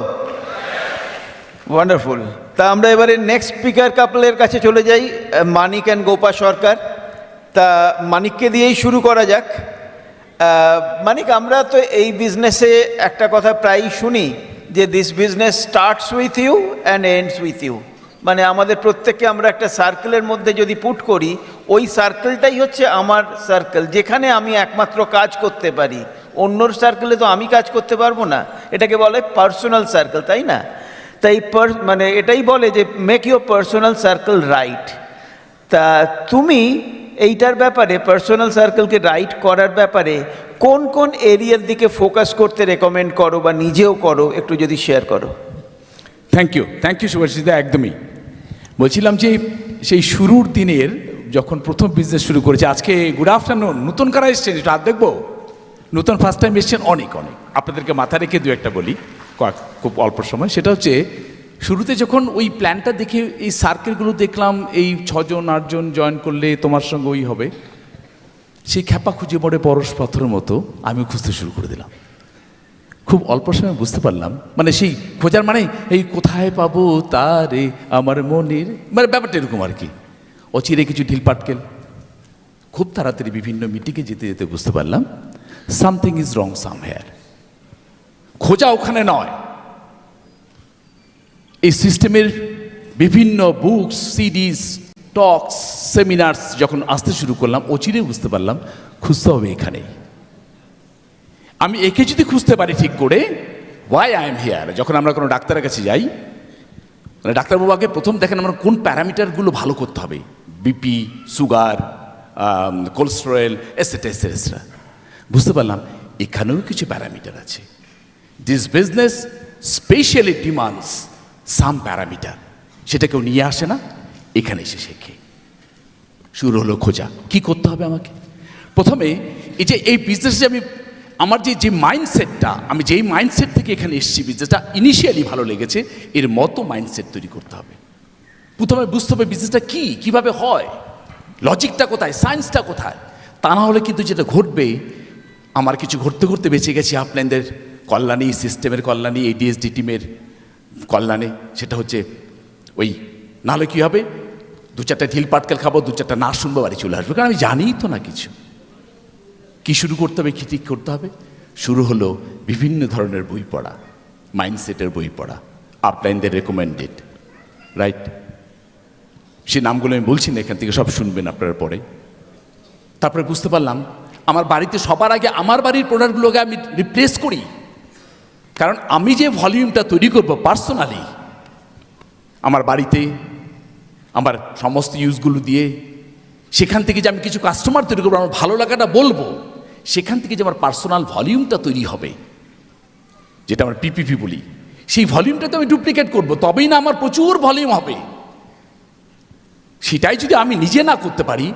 ওয়ান্ডারফুল। তা আমরা এবারে নেক্সট স্পিকার কাপলের কাছে চলে যাই, মানিক অ্যান্ড গোপা সরকার। তা মানিককে দিয়েই শুরু করা যাক। মানিক, আমরা তো এই বিজনেসে একটা কথা প্রায়ই শুনি যে this business starts with you and ends with you. মানে আমাদের প্রত্যেককে আমরা একটা সার্কেলের মধ্যে যদি পুট করি, ওই সার্কেলটাই হচ্ছে আমার সার্কেল, যেখানে আমি একমাত্র কাজ করতে পারি। অন্যর সার্কেলে তো আমি কাজ করতে পারবো না, এটাকে বলে পার্সোনাল সার্কেল, তাই না? তাই মানে এটাই বলে যে make your personal circle right. তা তুমি এইটার ব্যাপারে পার্সোনাল সার্কেলকে রাইট করার ব্যাপারে কোন কোন এরিয়ার দিকে ফোকাস করতে রেকমেন্ড করো বা নিজেও করো, একটু যদি শেয়ার করো। থ্যাংক ইউ সুভাষিদা, একদমই বলছিলাম যে সেই শুরুর দিনের যখন প্রথম বিজনেস শুরু করেছে, আজকে গুড আফটারনুন, নতুন কারা এসছেন একটু হাত দেখবো, নতুন ফার্স্ট টাইম এসছেন অনেক আপনাদেরকে মাথা রেখে দু একটা বলি খুব অল্প সময়। সেটা হচ্ছে শুরুতে যখন ওই প্ল্যানটা দেখে এই সার্কেলগুলো দেখলাম, এই 6 জন 8 জন জয়েন করলে তোমার সঙ্গে ওই হবে, সেই খ্যাপা খুঁজে পড়ে পরশ পাথরের মতো আমিও খুঁজতে শুরু করে দিলাম। খুব অল্প সময় বুঝতে পারলাম, মানে সেই খোঁজার মানে এই কোথায় পাবো তারে আমার মনের, মানে ব্যাপারটা এরকম আর কি। অচিরে কিছু ঢিল পাটকেল, খুব তাড়াতাড়ি বিভিন্ন মিটিংয়ে যেতে যেতে বুঝতে পারলাম সামথিং ইজ রং সামহেয়ার। খোঁজা ওখানে নয়, এই সিস্টেমের বিভিন্ন বুকস, সিডিস, টকস, সেমিনার্স যখন আসতে শুরু করলাম, অচিরে বুঝতে পারলাম খুঁজতে হবে এখানেই। আমি একে যদি খুঁজতে পারি ঠিক করে, ওয়াই আই এম হিয়ার, যখন আমরা কোনো ডাক্তারের কাছে যাই, মানে ডাক্তারবাবু আগে প্রথম দেখেন আমরা কোন প্যারামিটারগুলো ভালো করতে হবে, BP, sugar, cholesterol, et cetera et cetera. বুঝতে পারলাম এখানেও কিছু প্যারামিটার আছে। This business specially demands some parameter, সেটা কেউ নিয়ে আসে না, এখানে এসে শেখে। শুরু হলো খোঁজা, কি করতে হবে আমাকে। প্রথমে এই বিজনেসে আমার যে মাইন্ডসেটটা, আমি যেই মাইন্ডসেট থেকে এখানে এসেছি, বিজনেসটা ইনিশিয়ালি ভালো লেগেছে, এর মতো মাইন্ডসেট তৈরি করতে হবে। প্রথমে বুঝতে হবে বিজনেসটা কি, কিভাবে হয়, লজিকটা কোথায়, সায়েন্সটা কোথায়। তা না হলে কিন্তু যেটা ঘটবে, আমার কিছু ঘটতে ঘটতে বেঁচে গেছি আপনাদের কল্যাণী, সিস্টেমের কল্যাণী, এডিএসডি টিমের কল্যাণে, সেটা হচ্ছে ওই, নাহলে কী হবে, 2-4টা ঢিল পাটকেল খাবো, 2-4টা না শুনবো, বাড়ি চলে আসবো, কারণ আমি জানিই তো না কিছু। কি শুরু করতে হবে, কি ঠিক করতে হবে? শুরু হলো বিভিন্ন ধরনের বই পড়া, মাইন্ডসেটের বই পড়া, আপলাইনদের রেকমেন্ডেড, রাইট? সে নামগুলো আমি বলছি না, এখান থেকে সব শুনবেন আপনারা পরে। তারপরে বুঝতে পারলাম আমার বাড়িতে সবার আগে আমার বাড়ির প্রোডাক্টগুলোকে আমি রিপ্লেস করি, কারণ আমি যে ভলিউমটা তৈরি করবো পার্সোনালি আমার বাড়িতে, আমার সমস্ত ইউজগুলো দিয়ে, সেখান থেকে যে আমি কিছু কাস্টমার তৈরি করবো, আমার ভালো লাগাটা বলবো, সেখান থেকে যে আমার পার্সোনাল ভলিউমটা তৈরি হবে, যেটা আমার পিপিপি বলি, সেই ভলিউমটা তো আমি ডুপ্লিকেট করবো, তবেই না আমার প্রচুর ভলিউম হবে। সেটাই যদি আমি নিজে না করতে পারি,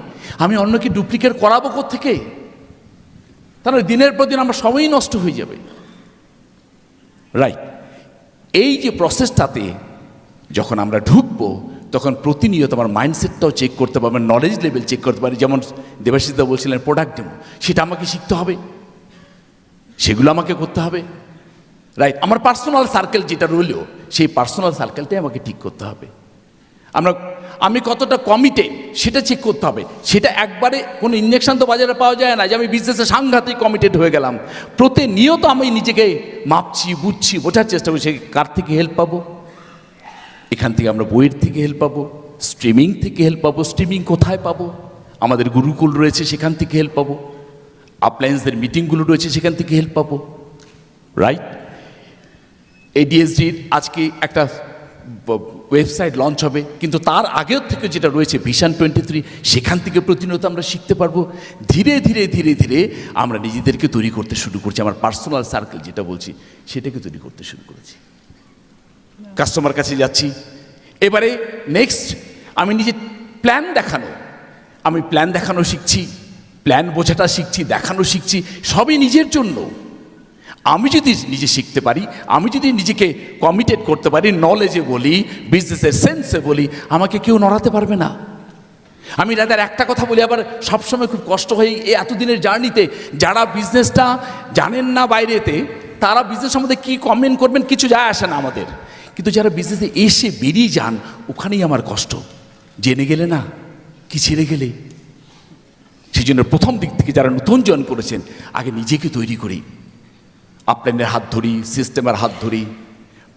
আমি অন্যকে ডুপ্লিকেট করাবো কোত্থেকে? তাহলে দিনের পর দিন আমার সময়ই নষ্ট হয়ে যাবে, রাইট? এই যে প্রসেসটাতে যখন আমরা ঢুকবো, তখন প্রতিনিয়ত আমার মাইন্ডসেটটাও চেক করতে পারবো, নলেজ লেভেল চেক করতে পারি। যেমন দেবাশিসদা বলছিলেন প্রোডাক্ট ডেমো, সেটা আমাকে শিখতে হবে, সেগুলো আমাকে করতে হবে, রাইট? আমার পার্সোনাল সার্কেল যেটা রইল, সেই পার্সোনাল সার্কেলটাই আমাকে ঠিক করতে হবে। আমি কতটা কমিটেড সেটা চেক করতে হবে। সেটা একবারে কোনো ইঞ্জেকশন তো বাজারে পাওয়া যায় না যে আমি বিজনেসে সাংঘাতিক কমিটেড হয়ে গেলাম। প্রতিনিয়ত আমি নিজেকে মাপছি, বুঝছি, বোঝার চেষ্টা করছি কার থেকে হেল্প পাবো। এখান থেকে আমরা বইয়ের থেকে হেল্প পাবো, স্ট্রিমিং থেকে হেল্প পাবো। স্ট্রিমিং কোথায় পাবো? আমাদের গুরুকুল রয়েছে, সেখান থেকে হেল্প পাবো। আপলায়েন্সদের মিটিংগুলো রয়েছে, সেখান থেকে হেল্প পাবো, রাইট? এডিএসডির আজকে একটা ওয়েবসাইট লঞ্চ হবে, কিন্তু তার আগের থেকে যেটা রয়েছে ভিশন 23, সেখান থেকে প্রতিনিয়ত আমরা শিখতে পারবো। ধীরে ধীরে ধীরে ধীরে আমরা নিজেদেরকে তৈরি করতে শুরু করছি। আমার পার্সোনাল সার্কেল যেটা বলছি, সেটাকে তৈরি করতে শুরু করেছি। কাস্টমার কাছে যাচ্ছি, এবারে নেক্সট আমি নিজে আমি প্ল্যান দেখানো শিখছি, প্ল্যান বোঝাটা শিখছি, দেখানো শিখছি, সবই নিজের জন্য। আমি যদি নিজে শিখতে পারি, আমি যদি নিজেকে কমিটেড করতে পারি, নলেজে বলি, বিজনেসের সেন্সে বলি, আমাকে কেউ নড়াতে পারবে না। আমি দাদার একটা কথা বলি, আবার সবসময় খুব কষ্ট হয় এই এতদিনের জার্নিতে, যারা বিজনেসটা জানেন না বাইরেতে, তারা বিজনেস সম্বন্ধে কী কমেন্ট করবেন কিছু যায় আসে না আমাদের, কিন্তু যারা বিজনেসে এসে বেরিয়ে যান, ওখানেই আমার কষ্ট। জেনে গেলে না কি ছেড়ে গেলে। সেই জন্য প্রথম দিক থেকে যারা নতুন জয়েন করেছেন, আগে নিজেকে তৈরি করি, আপলাইনের হাত ধরি, সিস্টেমের হাত ধরি,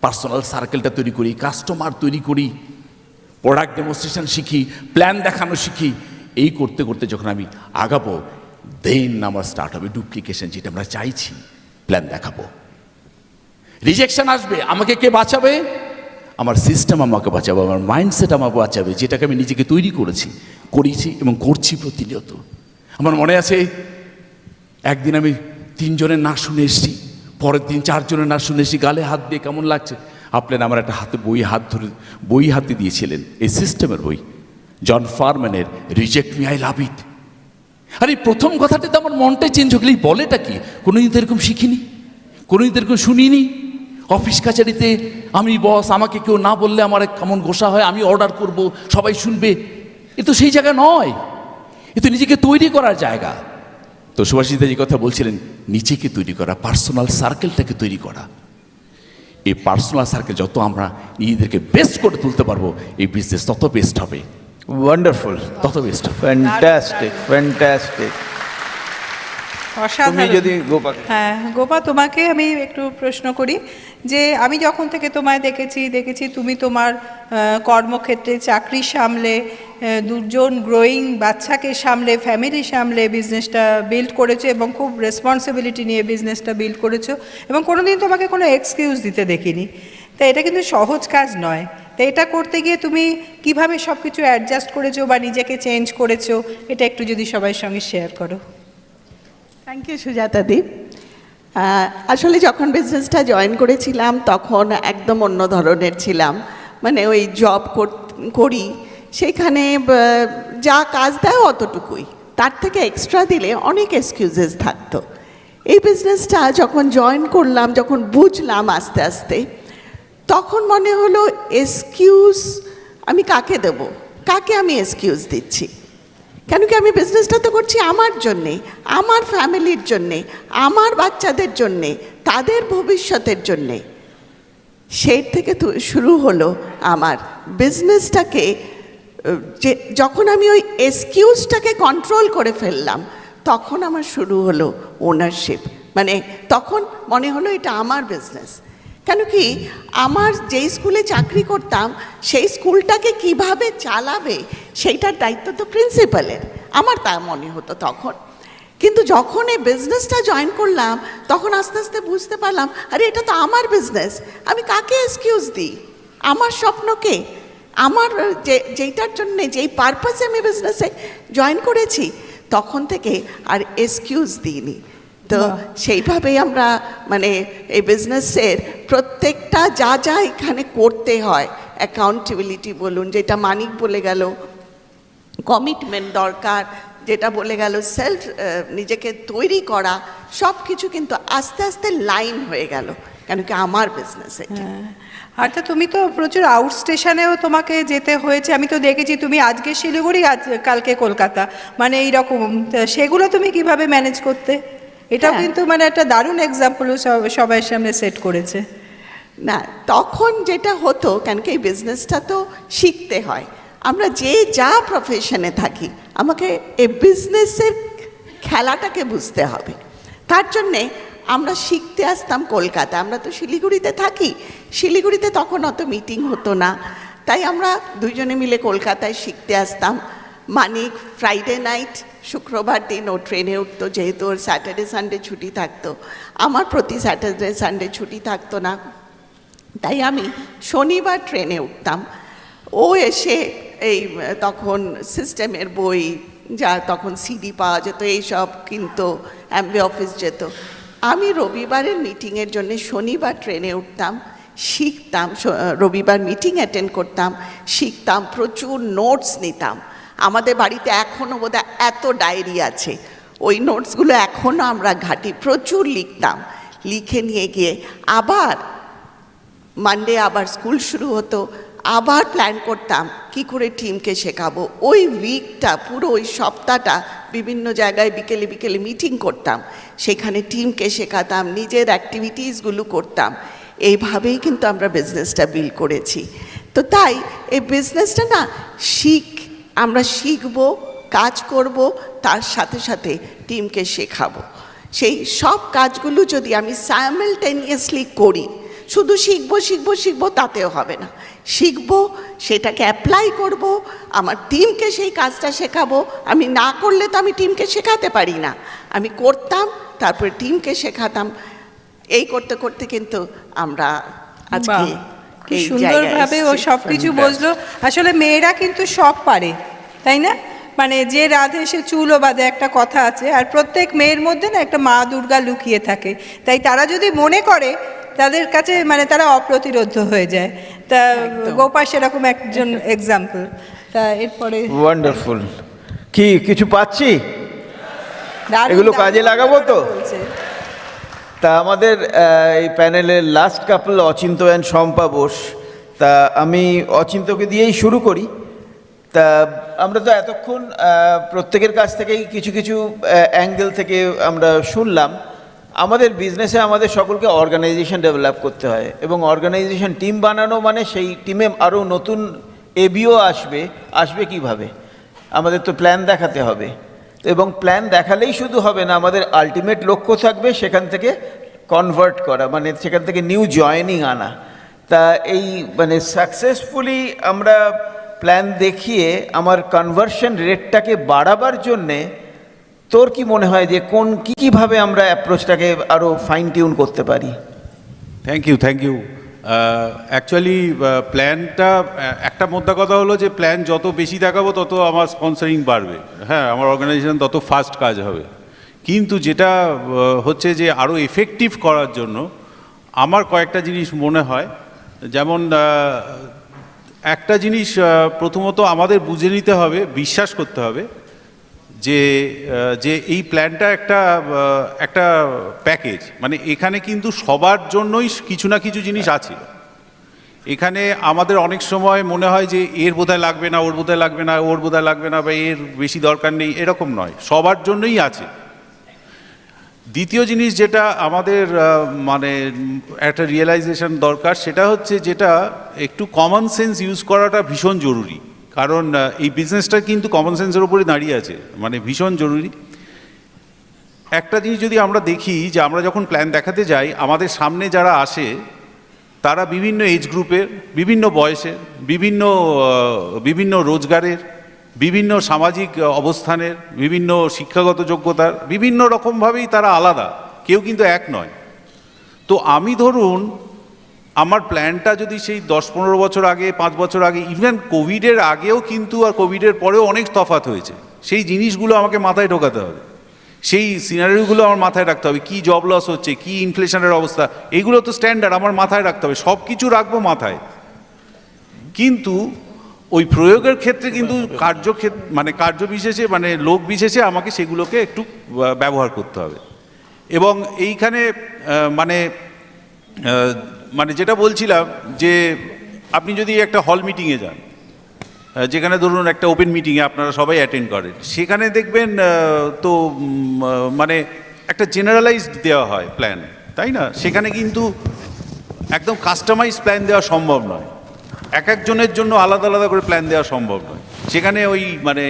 পার্সোনাল সার্কেলটা তৈরি করি, কাস্টমার তৈরি করি, প্রোডাক্ট ডেমনস্ট্রেশন শিখি, প্ল্যান দেখানো শিখি। এই করতে করতে যখন আমি আগাবো, দেন আমার স্টার্ট হবে ডুপ্লিকেশন, যেটা আমরা চাইছি। প্ল্যান দেখাবো, রিজেকশন আসবে, আমাকে কে বাঁচাবে? আমার সিস্টেম আমাকে বাঁচাবে, আমার মাইন্ডসেট আমাকে বাঁচাবে, যেটাকে আমি নিজেকে তৈরি করেছি, করেছি এবং করছি প্রতিনিয়ত। আমার মনে আছে একদিন আমি 3 জনের নাচ শুনে এসেছি, পরের দিন 4 জনের নাচ শুনে এসেছি, গালে হাত দিয়ে কেমন লাগছে। আপনার আমার একটা বই হাতে দিয়েছিলেন, এই সিস্টেমের বই, জন ফারম্যানের রিজেক্ট মি আই লাভ ইট। আর এই প্রথম কথাটাতে আমার মনটাই চেঞ্জ হয়ে গেল, এই বলেটা কি, কোনোদিন তো এরকম শিখিনি, কোনোদিন তো এরকম শুনিনি। অফিস কাছারিতে আমি বস, আমাকে কেউ না বললে আমার কেমন গোসা হয়, আমি অর্ডার করব, সবাই শুনবে। এ তো সেই জায়গা নয়, এ তো নিজেকে তৈরি করার জায়গা। তো সুভাষিতা যে কথা বলছিলেন, নিজেকে তৈরি করা, পার্সোনাল সার্কেলটাকে তৈরি করা। এই পার্সোনাল সার্কেল যত আমরা নিজেদেরকে বেস্ট করে তুলতে পারবো, এই বিজনেস তত বেস্ট হবে, ওয়ান্ডারফুল, তত বেস্ট হবে। Fantastic, fantastic. তুমি অসাধারণ। যদি গোপা, হ্যাঁ গোপা, তোমাকে আমি একটু প্রশ্ন করি যে আমি যখন থেকে তোমায় দেখেছি তুমি তোমার কর্মক্ষেত্রে চাকরি সামলে, 2 জন গ্রোয়িং বাচ্চাকে সামলে, ফ্যামিলি সামলে বিজনেসটা বিল্ড করেছো এবং খুব রেসপন্সিবিলিটি নিয়ে বিজনেসটা বিল্ড করেছো, এবং কোনোদিন তোমাকে কোনো এক্সকিউজ দিতে দেখিনি। তা এটা কিন্তু সহজ কাজ নয়। তো এটা করতে গিয়ে তুমি কিভাবে সব কিছু অ্যাডজাস্ট করেছো বা নিজেকে চেঞ্জ করেছো, এটা একটু যদি সবার সঙ্গে শেয়ার করো। থ্যাংক ইউ সুজাতা দি। আসলে যখন বিজনেসটা জয়েন করেছিলাম তখন একদম অন্য ধরনের ছিলাম, মানে ওই জব করি, সেখানে যা কাজ দেয় অতটুকুই, তার থেকে এক্সট্রা দিলে অনেক এক্সকিউজেস থাকতো। এই বিজনেসটা যখন জয়েন করলাম, যখন বুঝলাম আস্তে আস্তে, তখন মনে হলো এক্সকিউজ আমি কাকে দেবো, কাকে আমি এক্সকিউজ দিচ্ছি? কেন কি আমি বিজনেসটা তো করছি আমার জন্যে, আমার ফ্যামিলির জন্যে, আমার বাচ্চাদের জন্যে, তাদের ভবিষ্যতের জন্যে। সেই থেকে তো শুরু হলো আমার বিজনেসটাকে, যে যখন আমি ওই এক্সকিউজটাকে কন্ট্রোল করে ফেললাম, তখন আমার শুরু হলো ওনারশিপ। মানে তখন মনে হলো এটা আমার বিজনেস। কেন কি আমার যেই স্কুলে চাকরি করতাম, সেই স্কুলটাকে কিভাবে চালাবে সেইটার দায়িত্ব তো প্রিন্সিপালের, আমার তা মনে হতো তখন। কিন্তু যখন এই বিজনেসটা জয়েন করলাম, তখন আস্তে আস্তে বুঝতে পারলাম, আরে এটা তো আমার বিজনেস, আমি কাকে এক্সকিউজ দিই? আমার স্বপ্নকে, আমার যেইটার জন্যে, যেই পারপাসে আমি বিজনেসে জয়েন করেছি, তখন থেকে আর এক্সকিউজ দিইনি। তো সেইভাবেই আমরা মানে এই বিজনেসের প্রত্যেকটা যা যা এখানে করতে হয়, অ্যাকাউন্টেবিলিটি বলুন, যেটা মানিক বলে গেল, কমিটমেন্ট দরকার, যেটা বলে গেল সেলফ, নিজেকে তৈরি করা, সব কিছু কিন্তু আস্তে আস্তে লাইন হয়ে গেল, কেন কি আমার বিজনেসে। আচ্ছা, তুমি তো প্রচুর আউট স্টেশনেও তোমাকে যেতে হয়েছে, আমি তো দেখেছি তুমি আজকে শিলিগুড়ি, আজ কালকে কলকাতা, মানে এইরকম, সেগুলো তুমি কিভাবে ম্যানেজ করতে? এটাও কিন্তু মানে একটা দারুণ এক্সাম্পলও সবার সামনে সেট করেছে। না, তখন যেটা হতো, কেন কি এই বিজনেসটা তো শিখতে হয়, আমরা যে যা প্রফেশনে থাকি, আমাকে এই বিজনেসের খেলাটাকে বুঝতে হবে। তার জন্যে আমরা শিখতে আসতাম কলকাতা, আমরা তো শিলিগুড়িতে থাকি, শিলিগুড়িতে তখন অত মিটিং হতো না, তাই আমরা 2 জনে মিলে কলকাতায় শিখতে আসতাম। মানিক ফ্রাইডে নাইট, শুক্রবার দিন ও ট্রেনে উঠতো, যেহেতু ওর স্যাটারডে সানডে ছুটি থাকতো, আমার প্রতি স্যাটারডে সানডে ছুটি থাকতো না, তাই আমি শনিবার ট্রেনে উঠতাম। ও এসে এই তখন সিস্টেমের বই, যা তখন সিডি পাওয়া যেত, এইসব কিনতো, অ্যাম্বে অফিস যেত। আমি রবিবারের মিটিংয়ের জন্য শনিবার ট্রেনে উঠতাম, শিখতাম, রবিবার মিটিং অ্যাটেন্ড করতাম, শিখতাম, প্রচুর নোটস নিতাম। আমাদের বাড়িতে এখনও বোধহয় এত ডায়েরি আছে, ওই নোটসগুলো এখনও আমরা ঘাঁটি, প্রচুর লিখতাম। লিখে নিয়ে গিয়ে আবার মানডে আবার স্কুল শুরু হতো, আবার প্ল্যান করতাম কি করে টিমকে শেখাবো। ওই উইকটা, পুরো ওই সপ্তাহটা বিভিন্ন জায়গায় বিকেলে বিকেলে মিটিং করতাম, সেখানে টিমকে শেখাতাম, নিজের অ্যাক্টিভিটিসগুলো করতাম। এইভাবেই কিন্তু আমরা বিজনেসটা বিল্ড করেছি। তো তাই এই বিজনেসটা না আমরা শিখবো, কাজ করব, তার সাথে সাথে টিমকে শেখাবো। সেই সব কাজগুলো যদি আমি সাইমালটেনিয়াসলি করি, শুধু শিখবো শিখবো শিখবো তাতেও হবে না, শিখবো, সেটাকে অ্যাপ্লাই করব, আমার টিমকে সেই কাজটা শেখাবো। আমি না করলে তো আমি টিমকে শেখাতে পারি না, আমি করতাম, তারপরে টিমকে শেখাতাম। এই করতে করতে কিন্তু আমরা আজকে সুন্দরভাবে ও সব কিছু বুঝলো। আসলে মেয়েরা কিন্তু সব পারে, তাই না? মানে যে রাধে সে চুলও বাঁধে একটা কথা আছে, আর প্রত্যেক মেয়ের মধ্যে না একটা মা দুর্গা লুকিয়ে থাকে, তাই তারা যদি মনে করে তাদের কাছে মানে তারা অপ্রতিরোধ হয়ে যায়। তা গোপা সেরকম একজন এক্সাম্পল। তা এরপরে ওয়ান্ডারফুল। কি কিছু পাচ্ছি? দারুণ এগুলো দারুণ কাজে লাগাবো তো? বলছে। তা আমাদের এই প্যানেলের last couple Achinta and Shampa Bose. তা আমি অচিন্তকে দিয়েই শুরু করি। তা আমরা তো এতক্ষণ প্রত্যেকের কাছ থেকেই কিছু কিছু অ্যাঙ্গেল থেকে আমরা শুনলাম। আমাদের বিজনেসে আমাদের সকলকে অর্গানাইজেশন ডেভেলপ করতে হয়, এবং অর্গানাইজেশন টিম বানানো মানে সেই টিমে আরও নতুন এবিও আসবে কিভাবে? আমাদের তো প্ল্যান দেখাতে হবে, এবং প্ল্যান দেখালেই শুধু হবে না, আমাদের আলটিমেট লক্ষ্য থাকবে সেখান থেকে কনভার্ট করা, মানে সেখান থেকে নিউ জয়েনিং আনা। তা এই মানে সাকসেসফুলি আমরা প্ল্যান দেখিয়ে আমার কনভার্সন রেটটাকে বাড়াবার জন্যে তোর কি মনে হয় যে কীভাবে আমরা অ্যাপ্রোচটাকে আরও ফাইন টিউন করতে পারি? Thank you. অ্যাকচুয়ালি প্ল্যানটা একটা মোদ্দা কথা হলো যে প্ল্যান যত বেশি দেখাবো তত আমার স্পন্সরিং বাড়বে, হ্যাঁ, আমার অর্গানাইজেশন তত ফাস্ট কাজ হবে। কিন্তু যেটা হচ্ছে যে আরও এফেক্টিভ করার জন্য আমার কয়েকটা জিনিস মনে হয়। যেমন একটা জিনিস প্রথমত আমাদের বুঝে নিতে হবে, বিশ্বাস করতে হবে যে এই প্ল্যানটা একটা প্যাকেজ, মানে এখানে কিন্তু সবার জন্যই কিছু না কিছু জিনিস আছে। এখানে আমাদের অনেক সময় মনে হয় যে এর বোধহয় লাগবে না, ওর বোধহয় লাগবে না, ওর বোধহয় লাগবে না, বা এর বেশি দরকার নেই, এরকম নয়, সবার জন্যই আছে। দ্বিতীয় জিনিস যেটা আমাদের মানে একটা রিয়েলাইজেশন দরকার, সেটা হচ্ছে যেটা একটু কমন সেন্স ইউজ করাটা ভীষণ জরুরি। কারণ এই বিজনেসটা কিন্তু কমন সেন্সের উপরে দাঁড়িয়ে আছে, মানে ভীষণ জরুরি। একটা জিনিস যদি আমরা দেখি যে আমরা যখন প্ল্যান দেখাতে যাই, আমাদের সামনে যারা আসে তারা বিভিন্ন এজ গ্রুপের, বিভিন্ন বয়সের, বিভিন্ন রোজগারের, বিভিন্ন সামাজিক অবস্থানের, বিভিন্ন শিক্ষাগত যোগ্যতার, বিভিন্ন রকমভাবেই তারা আলাদা, কেউ কিন্তু এক নয়। তো আমি ধরুন আমার প্ল্যানটা যদি সেই 10-15 বছর আগে, 5 বছর আগে, ইভেন কোভিডের আগেও কিন্তু আর কোভিডের পরেও অনেক তফাৎ হয়েছে, সেই জিনিসগুলো আমাকে মাথায় ঢোকাতে হবে, সেই সিনারিগুলো আমার মাথায় রাখতে হবে। কি জব লস হচ্ছে, কি ইনফ্লেশনের অবস্থা, এগুলো তো স্ট্যান্ডার্ড আমার মাথায় রাখতে হবে, সব কিছু রাখবো মাথায়। কিন্তু ওই প্রয়োগের ক্ষেত্রে কিন্তু কার্য বিশেষে, মানে লোক বিশেষে আমাকে সেগুলোকে একটু ব্যবহার করতে হবে। এবং এইখানে মানে যেটা বলছিলাম যে আপনি যদি একটা হল মিটিংয়ে যান, যেখানে ধরুন একটা ওপেন মিটিংয়ে আপনারা সবাই অ্যাটেন্ড করেন, সেখানে দেখবেন তো মানে একটা জেনারেলাইজড দেওয়া হয় প্ল্যান, তাই না? সেখানে কিন্তু একদম কাস্টমাইজ প্ল্যান দেওয়া সম্ভব নয়, এক একজনের জন্য আলাদা আলাদা করে প্ল্যান দেওয়া সম্ভব নয়। সেখানে ওই মানে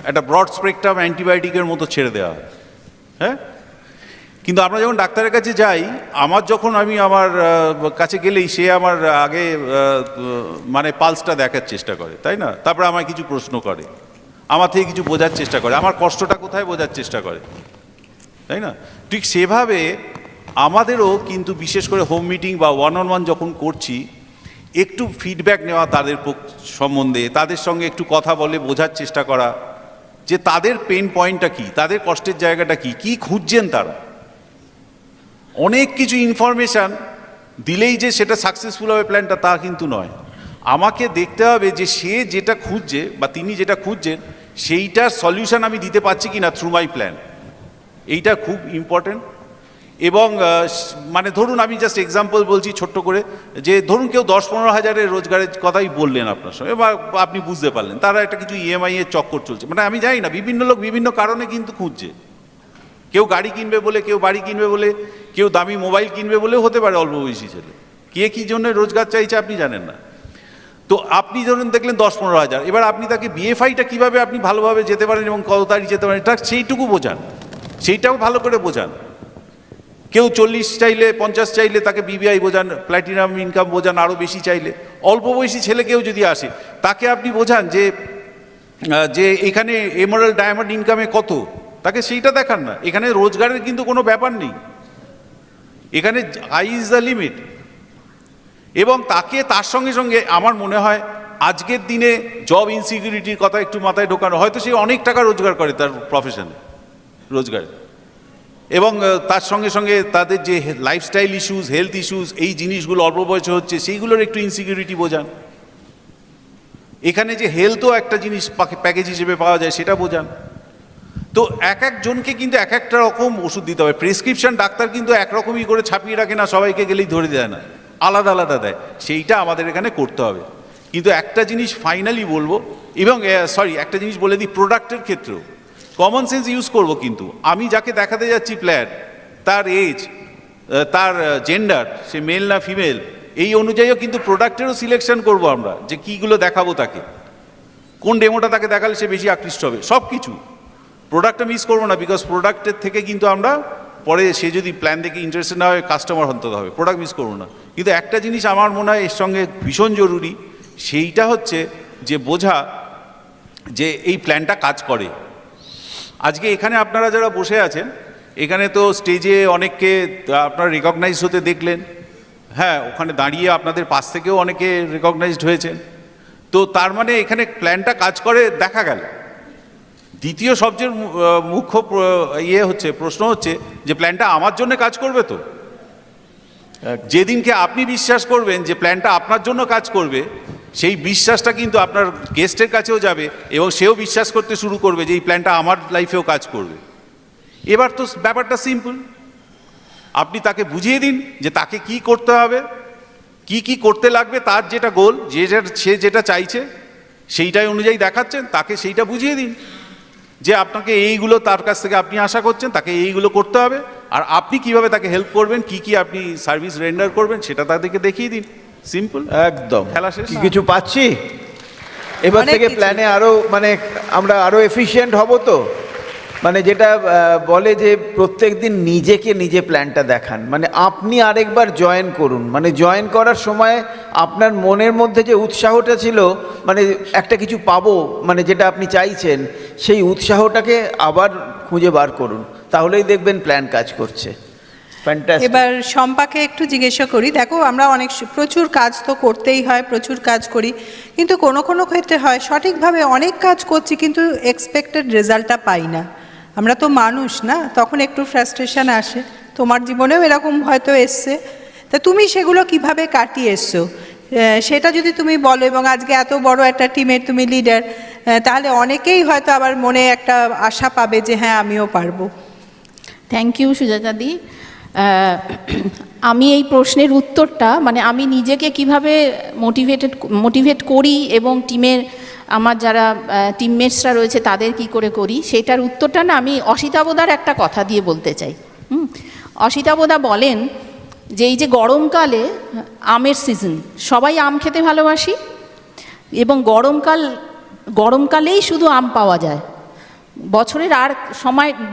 একটা ব্রড স্পেকট্রাম অ্যান্টিবায়োটিকের মতো ছেড়ে দেওয়া হয়, হ্যাঁ। কিন্তু আমরা যখন ডাক্তারের কাছে যাই, আমি আমার কাছে গেলেই সে আমার আগে মানে পালসটা দেখার চেষ্টা করে, তাই না? তারপরে আমায় কিছু প্রশ্ন করে, আমার থেকে কিছু বোঝার চেষ্টা করে, আমার কষ্টটা কোথায় বোঝার চেষ্টা করে, তাই না? ঠিক সেভাবে আমাদেরও কিন্তু বিশেষ করে হোম মিটিং বা 1-on-1 যখন করছি, একটু ফিডব্যাক নেওয়া তাদের সম্বন্ধে, তাদের সঙ্গে একটু কথা বলে বোঝার চেষ্টা করা যে তাদের পেন পয়েন্টটা কী, তাদের কষ্টের জায়গাটা কী খুঁজছেন তারা। অনেক কিছু ইনফরমেশান দিলেই যে সেটা সাকসেসফুল হবে প্ল্যানটা, তা কিন্তু নয়। আমাকে দেখতে হবে যে সে যেটা খুঁজছে বা তিনি যেটা খুঁজছেন সেইটার সলিউশন আমি দিতে পারছি কি না থ্রু মাই প্ল্যান, এইটা খুব ইম্পর্টেন্ট। এবং মানে ধরুন আমি জাস্ট এক্সাম্পল বলছি ছোট্ট করে, যে ধরুন কেউ 10-15 হাজারের রোজগারের কথাই বললেন আপনার সঙ্গে, বা আপনি বুঝতে পারলেন তারা একটা কিছু ইএমআই এর চক্কর চলছে, মানে আমি জানি না, বিভিন্ন লোক বিভিন্ন কারণে কিন্তু খুঁজছে। কেউ গাড়ি কিনবে বলে, কেউ বাড়ি কিনবে বলে, কেউ দামি মোবাইল কিনবে বলেও হতে পারে অল্প বয়সী ছেলে। কে কী জন্য রোজগার চাইছে আপনি জানেন না। তো আপনি ধরুন দেখলেন 10-15 হাজার, এবার আপনি তাকে বিএফআইটা কীভাবে আপনি ভালোভাবে যেতে পারেন এবং কত তারিখ যেতে পারেন এটা সেইটুকু বোঝান, সেইটাও ভালো করে বোঝান। কেউ 40 চাইলে, 50 চাইলে তাকে বিবিআই বোঝান, প্ল্যাটিনাম ইনকাম বোঝান, আরও বেশি চাইলে। অল্প বয়সী ছেলে কেউ যদি আসে তাকে আপনি বোঝান যে এখানে এমারাল্ড ডায়মন্ড ইনকামে কত, তাকে সেইটা দেখান না। এখানে রোজগারের কিন্তু কোনো ব্যাপার নেই, এখানে হাই ইজ দ্য লিমিট। এবং তাকে তার সঙ্গে সঙ্গে আমার মনে হয় আজকের দিনে জব ইনসিকিউরিটির কথা একটু মাথায় ঢোকানো, হয়তো সে অনেক টাকা রোজগার করে তার প্রফেশনে রোজগারে, এবং তার সঙ্গে সঙ্গে তাদের যে লাইফস্টাইল ইস্যুস, হেলথ ইস্যুস, এই জিনিসগুলো অল্প বয়সে হচ্ছে, সেইগুলোর একটু ইনসিকিউরিটি বোঝান। এখানে যে হেলথও একটা জিনিস প্যাকেজ হিসেবে পাওয়া যায় সেটা বোঝান। তো এক একজনকে কিন্তু এক একটা রকম ওষুধ দিতে হবে। প্রেসক্রিপশন ডাক্তার কিন্তু একরকমই করে ছাপিয়ে রাখে না, সবাইকে গেলেই ধরে দেয় না, আলাদা আলাদা দেয়। সেইটা আমাদের এখানে করতে হবে। কিন্তু একটা জিনিস ফাইনালি বলবো, এবং একটা জিনিস বলে দিই, প্রোডাক্টের ক্ষেত্রেও কমন সেন্স ইউজ করব। কিন্তু আমি যাকে দেখাতে যাচ্ছি প্ল্যান, তার এজ, তার জেন্ডার, সে মেল না ফিমেল, এই অনুযায়ীও কিন্তু প্রোডাক্টেরও সিলেকশন করব আমরা, যে কীগুলো দেখাবো তাকে, কোন ডেমোটা তাকে দেখালে সে বেশি আকৃষ্ট হবে, সব কিছু। প্রোডাক্টটা মিস করবো না, বিকজ প্রোডাক্টের থেকে কিন্তু আমরা পরে সে যদি প্ল্যান দেখে ইন্টারেস্টেড না হয়, কাস্টমার হতে হবে, প্রোডাক্ট মিস করবো না। কিন্তু একটা জিনিস আমার মনে হয় এর সঙ্গে ভীষণ জরুরি, সেইটা হচ্ছে যে বোঝা যে এই প্ল্যানটা কাজ করে। আজকে এখানে আপনারা যারা বসে আছেন, এখানে তো স্টেজে অনেককে আপনারা রেকগনাইজ হতে দেখলেন, হ্যাঁ, ওখানে দাঁড়িয়ে আপনাদের পাশ থেকেও অনেকে রেকগনাইজড হয়েছেন। তো তার মানে এখানে প্ল্যানটা কাজ করে দেখা গেল। দ্বিতীয় সবচেয়ে মুখ্য প্রশ্ন হচ্ছে যে প্ল্যানটা আমার জন্য কাজ করবে তো? যেদিনকে আপনি বিশ্বাস করবেন যে প্ল্যানটা আপনার জন্য কাজ করবে, সেই বিশ্বাসটা কিন্তু আপনার গেস্টের কাছেও যাবে, এবং সেও বিশ্বাস করতে শুরু করবে যে এই প্ল্যানটা আমার লাইফেও কাজ করবে। এবার তো ব্যাপারটা সিম্পল, আপনি তাকে বুঝিয়ে দিন যে তাকে কি করতে হবে, কি করতে লাগবে, তার যেটা গোল, সে যেটা চাইছে সেইটাই অনুযায়ী দেখাচ্ছেন, তাকে সেইটা বুঝিয়ে দিন যে আপনাকে এইগুলো তার কাছ থেকে আপনি আশা করছেন, তাকে এইগুলো করতে হবে, আর আপনি কিভাবে তাকে হেল্প করবেন, কি আপনি সার্ভিস রেন্ডার করবেন, সেটা তাদেরকে দেখিয়ে দিন। সিম্পল, একদম। খেলা শেষ। কি কিছু পাচ্ছি এবার অনেক থেকে কিছু। প্ল্যানে আরো আমরা আরো এফিশিয়েন্ট হব তো। যেটা বলে যে প্রত্যেক দিন নিজেকে নিজে প্ল্যানটা দেখান, আপনি আরেকবার জয়েন করুন। জয়েন করার সময় আপনার মনের মধ্যে যে উৎসাহটা ছিল, একটা কিছু পাবো, যেটা আপনি চাইছেন, সেই উৎসাহটাকে আবার খুঁজে বার করুন, তাহলেই দেখবেন প্ল্যান কাজ করছে। ফ্যান্টাস্টিক। এবার শম্পাকে একটু জিজ্ঞাসা করি। দেখো, আমরা প্রচুর কাজ তো করতেই হয়, প্রচুর কাজ করি, কিন্তু কোনো কোনো ক্ষেত্রে হয় সঠিকভাবে অনেক কাজ করছি কিন্তু এক্সপেক্টেড রেজাল্টটা পাই না। আমরা তো মানুষ না, তখন একটু ফ্রাস্ট্রেশন আসে। তোমার জীবনেও এরকম হয়তো এসছে, তা তুমি সেগুলো কিভাবে কাটিয়ে এসছো সেটা যদি তুমি বলো, এবং আজকে এত বড় একটা টিমের তুমি লিডার, তাহলে অনেকেই হয়তো আবার মনে একটা আশা পাবে যে হ্যাঁ, আমিও পারবো। থ্যাংক ইউ সুজাতাদি। আমি এই প্রশ্নের উত্তরটা আমি নিজেকে কিভাবে মোটিভেট করি এবং আমার যারা টিমমেটসরা রয়েছে তাদের কি করে করি, সেটার উত্তরটা আমি অসিতাবোদার একটা কথা দিয়ে বলতে চাই। অসিতাবোদা বলেন যে এই যে গরমকালে আমের সিজন, সবাই আম খেতে ভালোবাসি, এবং গরমকালেই শুধু আম পাওয়া যায়, বছরের আর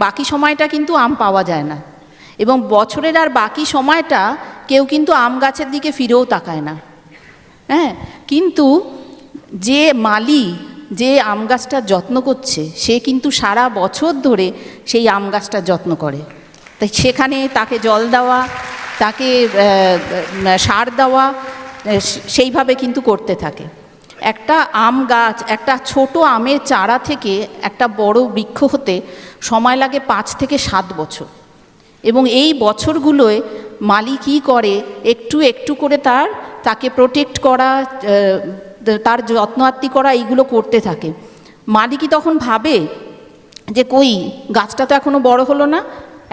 বাকি সময়টা কিন্তু আম পাওয়া যায় না, এবং বছরের আর বাকি সময়টা কেউ কিন্তু আম গাছের দিকে ফিরেও তাকায় না। হ্যাঁ, কিন্তু যে মালি যে আম গাছটার যত্ন করছে, সে কিন্তু সারা বছর ধরে সেই আম গাছটার যত্ন করে। তাই সেখানে তাকে জল দেওয়া, তাকে সার দেওয়া, সেইভাবে কিন্তু করতে থাকে। একটা আম গাছ, একটা ছোট আমের চারা থেকে একটা বড় বৃক্ষ হতে সময় লাগে 5 থেকে 7 বছর, এবং এই বছরগুলোয় মালি কী করে, একটু একটু করে তাকে প্রোটেক্ট করা, তার যত্নআত্তি করা, এইগুলো করতে থাকে। মালি কি তখন ভাবে যে কই গাছটা তো এখনও বড় হলো না,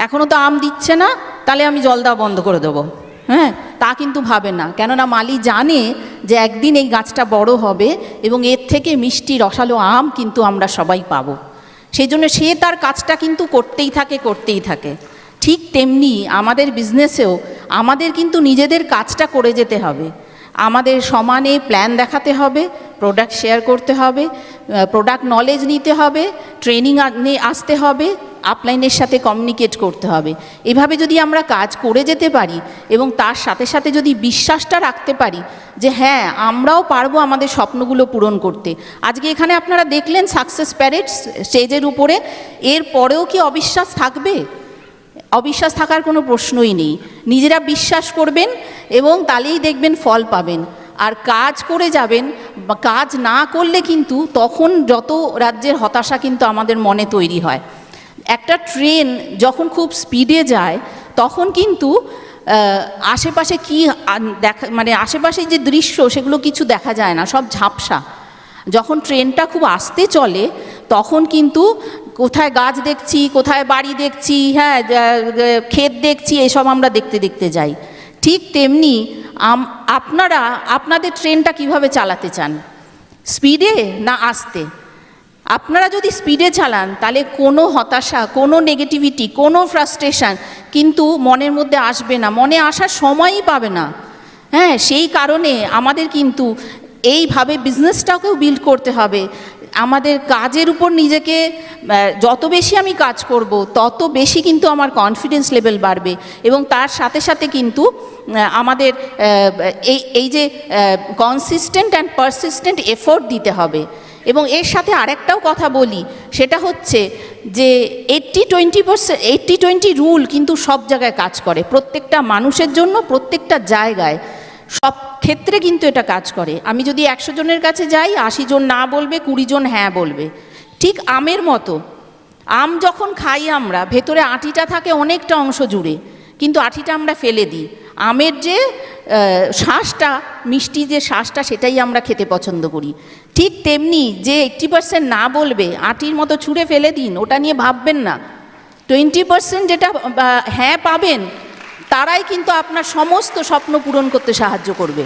এখনও তো আম দিচ্ছে না, তাহলে আমি জল দেওয়া বন্ধ করে দেবো? হ্যাঁ, তা কিন্তু ভাবে না, কেননা মালি জানে যে একদিন এই গাছটা বড় হবে এবং এর থেকে মিষ্টি রসালো আম কিন্তু আমরা সবাই পাবো। সেই জন্য সে তার কাজটা কিন্তু করতেই থাকে। ঠিক তেমনি আমাদের বিজনেসেও আমাদের কিন্তু নিজেদের কাজটা করে যেতে হবে। আমাদের সমানে প্ল্যান দেখাতে হবে, প্রোডাক্ট শেয়ার করতে হবে, প্রোডাক্ট নলেজ নিতে হবে, ট্রেনিং আসতে হবে, আপলাইনের সাথে কমিউনিকেট করতে হবে। এভাবে যদি আমরা কাজ করে যেতে পারি এবং তার সাথে সাথে যদি বিশ্বাসটা রাখতে পারি যে হ্যাঁ, আমরাও পারবো আমাদের স্বপ্নগুলো পূরণ করতে। আজকে এখানে আপনারা দেখলেন সাকসেস প্যারেড স্টেজের উপরে, এর পরেও কি অবিশ্বাস থাকবে? অবিশ্বাস থাকার কোনো প্রশ্নই নেই। নিজেরা বিশ্বাস করবেন এবং তাহলেই দেখবেন ফল পাবেন, আর কাজ করে যাবেন, কাজ না করলে কিন্তু তখন যত রাজ্যের হতাশা কিন্তু আমাদের মনে তৈরি হয়। একটা ট্রেন যখন খুব স্পিডে যায় তখন কিন্তু আশেপাশে কি দেখা, মানে আশেপাশে যে দৃশ্য সেগুলো কিছু দেখা যায় না, সব ঝাপসা। যখন ট্রেনটা খুব আস্তে চলে তখন কিন্তু কোথায় গাছ দেখছি, কোথায় বাড়ি দেখছি, হ্যাঁ ক্ষেত দেখছি, এসব আমরা দেখতে দেখতে যাই। ঠিক তেমনি আপনারা আপনাদের ট্রেনটা কিভাবে চালাতে চান, স্পিডে না আস্তে? আপনারা যদি স্পিডে চালান তাহলে কোনো হতাশা, কোনো নেগেটিভিটি, কোনো ফ্রাস্ট্রেশন কিন্তু মনের মধ্যে আসবে না, মনে আসার সময়ই পাবে না। হ্যাঁ, সেই কারণে আমাদের কিন্তু এইভাবে বিজনেসটাকেও বিল্ড করতে হবে। আমাদের কাজের উপর নিজেকে যত বেশি আমি কাজ করব তত বেশি কিন্তু আমার কনফিডেন্স লেভেল বাড়বে, এবং তার সাথে সাথে কিন্তু আমাদের এই যে কনসিস্টেন্ট অ্যান্ড পারসিস্টেন্ট এফোর্ট দিতে হবে। এবং এর সাথে আরেকটাও কথা বলি, সেটা হচ্ছে যে 80-20 রুল কিন্তু সব জায়গায় কাজ করে, প্রত্যেকটা মানুষের জন্য, প্রত্যেকটা জায়গায়, সব ক্ষেত্রে কিন্তু এটা কাজ করে। আমি যদি 100 জনের কাছে যাই, 80 জন না বলবে, 20 জন হ্যাঁ বলবে। ঠিক আমের মতো, আম যখন খাই আমরা, ভেতরে আটিটা থাকে অনেকটা অংশ জুড়ে, কিন্তু আটিটা আমরা ফেলে দিই। আমের যে শ্বাসটা, মিষ্টি যে শ্বাসটা, সেটাই আমরা খেতে পছন্দ করি। ঠিক তেমনি যে 80% না বলবে, আটির মতো ছুঁড়ে ফেলে দিন, ওটা নিয়ে ভাববেন না। 20% যেটা হ্যাঁ পাবেন, তারাই কিন্তু আপনার সমস্ত স্বপ্ন পূরণ করতে সাহায্য করবে।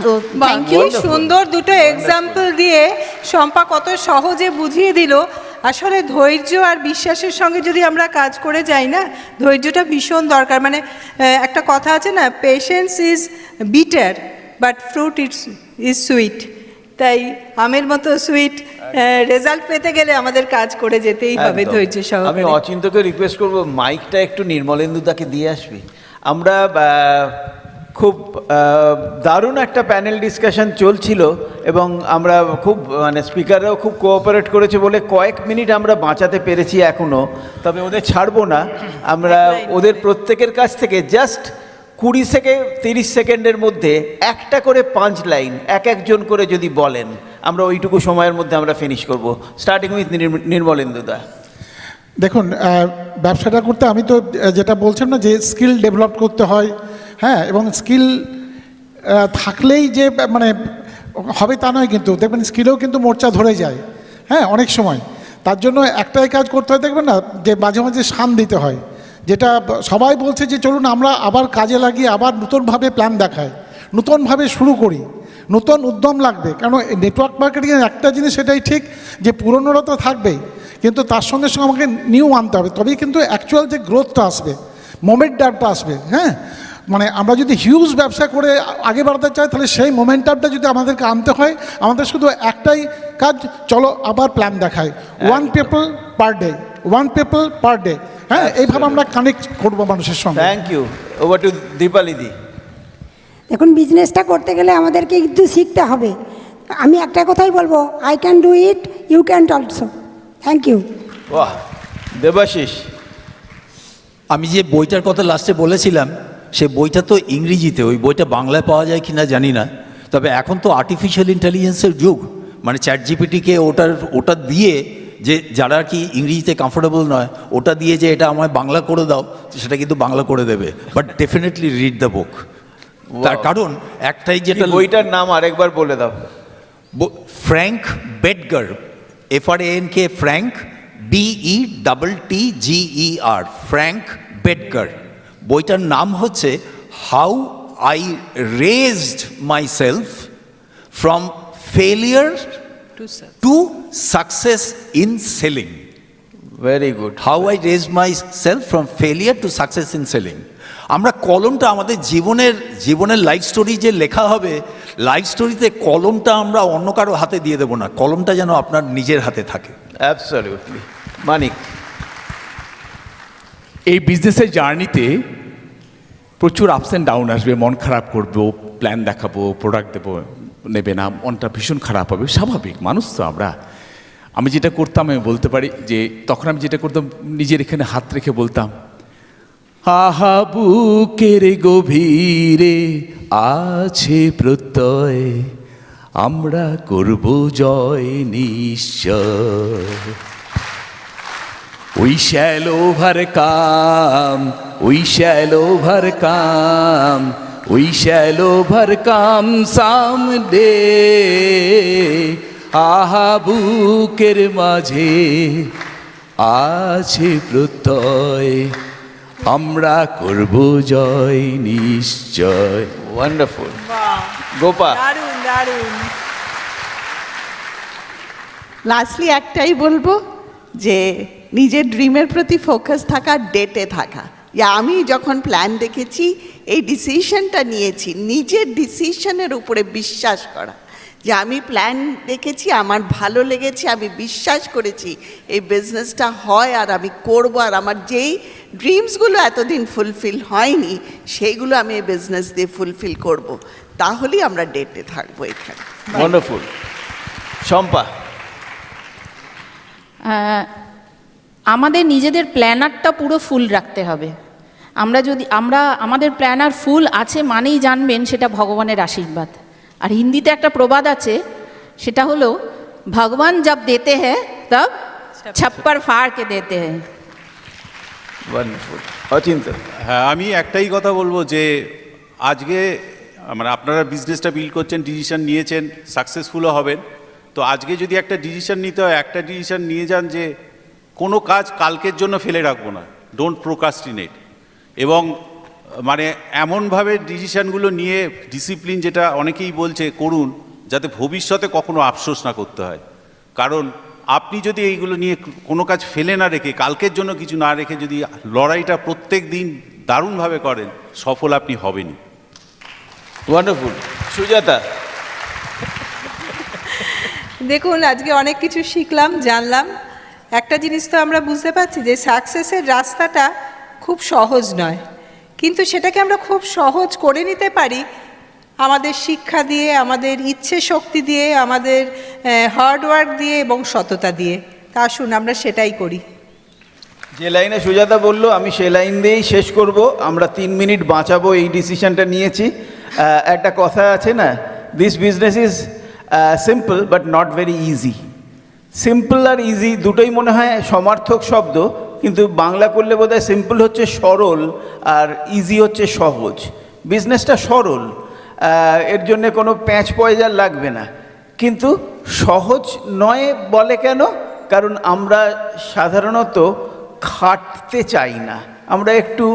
তো থ্যাংক ইউ। সুন্দর দুটো এক্সাম্পল দিয়ে শম্পা কত সহজে বুঝিয়ে দিল। আসলে ধৈর্য আর বিশ্বাসের সঙ্গে যদি আমরা কাজ করে যাই না, ধৈর্যটা ভীষণ দরকার। মানে একটা কথা আছে না, patience is bitter but fruit is sweet. তাই আমের মতো সুইট রেজাল্ট পেতে গেলে আমাদের কাজ করে যেতেই হবে ধৈর্য সহ। আমি অচিন্তকে রিকোয়েস্ট করব, মাইকটা একটু নির্মলেন্দুদাকে দিয়ে আসবি। আমরা খুব দারুণ একটা প্যানেল ডিসকাশন চলছিল, এবং আমরা খুব মানে স্পিকাররাও খুব কোঅপারেট করেছে বলে কয়েক মিনিট আমরা বাঁচাতে পেরেছি এখনও। তবে ওদের ছাড়বো না, আমরা ওদের প্রত্যেকের কাছ থেকে জাস্ট 20 থেকে 30 সেকেন্ডের মধ্যে একটা করে 5 লাইন একজন করে যদি বলেন, আমরা ওইটুকু সময়ের মধ্যে আমরা ফিনিশ করব। স্টার্টিং উইথ নির্মলেন্দুদা। দেখুন, ব্যবসাটা করতে আমি তো যেটা বলছেন না, যে স্কিল ডেভেলপ করতে হয়, হ্যাঁ, এবং স্কিল থাকলেই যে মানে হবে তা নয়, কিন্তু দেখবেন স্কিলেও কিন্তু মোর্চা ধরে যায়, হ্যাঁ, অনেক সময়। তার জন্য একটাই কাজ করতে হয়, দেখবেন না, যে মাঝে মাঝে শান দিতে হয়, যেটা সবাই বলছে যে চলুন আমরা আবার কাজে লাগিয়ে আবার নতুনভাবে প্ল্যান দেখাই, নতুনভাবে শুরু করি, নতুন উদ্যম লাগবে। কারণ নেটওয়ার্ক মার্কেটিংয়ের একটা জিনিস সেটাই ঠিক, যে পুরনোরা তো থাকবেই, কিন্তু তার সঙ্গে সঙ্গে আমাকে নিউ আনতে হবে, তবেই কিন্তু অ্যাকচুয়াল যে গ্রোথটা আসবে, মোমেন্টামটা আসবে। হ্যাঁ, মানে আমরা যদি হিউজ ব্যবসা করে আগে বাড়াতে চাই, তাহলে সেই মোমেন্টামটা যদি আমাদেরকে আনতে হয়, আমাদের শুধু একটাই কাজ, চলো আবার প্ল্যান দেখাই, 1 people per day, 1 people per day। হ্যাঁ, এইভাবে আমরা কানেক্ট করবো মানুষের সঙ্গে। Thank you. ওভার টু দীপালিদি। দেখুন, বিজনেসটা করতে গেলে আমাদেরকে কিন্তু শিখতে হবে। আমি একটা কথাই বলবো, I can do it, you can also. Thank you. বাহ, দেবাশিস। আমি যে বইটার কথা লাস্টে বলেছিলাম, সে বইটা তো ইংরেজিতে, ওই বইটা বাংলায় পাওয়া যায় কি না জানি না। তবে এখন তো আর্টিফিশিয়াল ইন্টেলিজেন্সের যুগ, মানে চ্যাট জিপিটিকে ওটা দিয়ে, যে যারা কি ইংরেজিতে কমফোর্টেবল নয়, ওটা দিয়ে যে এটা আমায় বাংলা করে দাও, সেটা কিন্তু বাংলা করে দেবে। But definitely read the book. তার কারণ একটাই, যেটা বইটার নাম আরেকবার বলে দাও। Frank Bettger, FRANK, Frank BETTGER, Frank Bettger. বইটার নাম হচ্ছে how I raised my self from failure to success in selling. Very good. How I raise my self from failure to success in selling. আমরা কলমটা, আমাদের জীবনের life story যে লেখা হবে, লাইফ স্টোরিতে কলমটা আমরা অন্য কারো হাতে দিয়ে দেবো না, কলমটা যেন আপনার নিজের হাতে থাকে। অ্যাবসলিউটলি। মানিক। এই বিজনেসের জার্নিতে প্রচুর আপস অ্যান্ড ডাউন আসবে। মন খারাপ করবো, প্ল্যান দেখাবো, প্রোডাক্ট দেবো, নেবে না, মনটা ভীষণ খারাপ হবে, স্বাভাবিক, মানুষ তো আমরা। আমি যেটা করতাম, আমি বলতে পারি যে তখন আমি যেটা করতাম, নিজের এখানে হাত রেখে বলতাম, আহা বুকের গভীরে আছে প্রত্যয়, আমরা করব জয় নিশ্চয়। We shall overcome, we shall overcome, we shall overcome someday. আহা বুকের মাঝে আছে প্রত্যয়, আমরা করব জয় নিশ্চয়। ওয়ান্ডারফুল। গোপা, দারুণ দারুণ। লাস্টলি একটাই বলবো যে নিজের ড্রিমের প্রতি ফোকাস থাকা, ডেটে থাকা। যে আমি যখন প্ল্যান দেখেছি, এই ডিসিশনটা নিয়েছি, নিজের ডিসিশনের উপরে বিশ্বাস করা, যে আমি প্ল্যান দেখেছি, আমার ভালো লেগেছে, আমি বিশ্বাস করেছি এই বিজনেসটা হয় আর আমি করব, আর আমার যেই ড্রিমসগুলো এতদিন ফুলফিল হয়নি সেইগুলো আমি এই বিজনেস দিয়ে ফুলফিল করব। তাহলেই আমরা ডেটে থাকবো এখানে। ওয়ান্ডারফুল। শম্পা, আমাদের নিজেদের প্ল্যানারটা পুরো ফুল রাখতে হবে। আমাদের প্ল্যানার ফুল আছে মানেই জানবেন সেটা ভগবানের আশীর্বাদ। আর হিন্দিতে একটা প্রবাদ আছে, সেটা হলো ভগবান জব দেতে হ্যাঁ তব ছপ্পর ফাড় কে দেতে হ্যাঁ। ওয়ান্ডারফুল। অচিন্ত, হ্যাঁ, আমি একটাই কথা বলবো যে আজকে মানে আপনারা বিজনেসটা বিল্ড করছেন, ডিসিশন নিয়েছেন, সাকসেসফুলও হবেন। তো আজকে যদি একটা ডিসিশন নিতে হয়, একটা ডিসিশন নিয়ে যান যে কোনো কাজ কালকের জন্য ফেলে রাখবো না, ডোন্ট প্রোকাস্টিনেট। এবং মানে এমনভাবে ডিসিশনগুলো নিয়ে ডিসিপ্লিন, যেটা অনেকেই বলছে, করুন যাতে ভবিষ্যতে কখনো আফসোস না করতে হয়। কারণ আপনি যদি এইগুলো নিয়ে কোনো কাজ ফেলে না রেখে, কালকের জন্য কিছু না রেখে যদি লড়াইটা প্রত্যেক দিন দারুণভাবে করেন, সফল আপনি হবেনই। ওয়ান্ডারফুল। সুজাতা, দেখুন, আজকে অনেক কিছু শিখলাম, জানলাম। একটা জিনিস তো আমরা বুঝতে পারছি যে সাকসেসের রাস্তাটা খুব সহজ নয়, কিন্তু সেটাকে আমরা খুব সহজ করে নিতে পারি আমাদের শিক্ষা দিয়ে, আমাদের ইচ্ছে শক্তি দিয়ে, আমাদের হার্ডওয়ার্ক দিয়ে এবং সততা দিয়ে। তা আসুন আমরা সেটাই করি। যে লাইনে সুজাতা বললো আমি সে লাইন দিয়েই শেষ করব। আমরা 3 মিনিট বাঁচাবো, এই ডিসিশনটা নিয়েছি। একটা কথা আছে না, this business is simple but not very easy. Simple আর ইজি দুটোই মনে হয় সমার্থক শব্দ, কিন্তু বাংলা করলে বোধহয় সিম্পল হচ্ছে সরল আর ইজি হচ্ছে সহজ। বিজনেসটা সরল, এর জন্যে কোনো প্যাঁচ পয়জা লাগবে না, কিন্তু সহজ নয় বলে কেন? কারণ আমরা সাধারণত খাটতে চাই না, আমরা একটু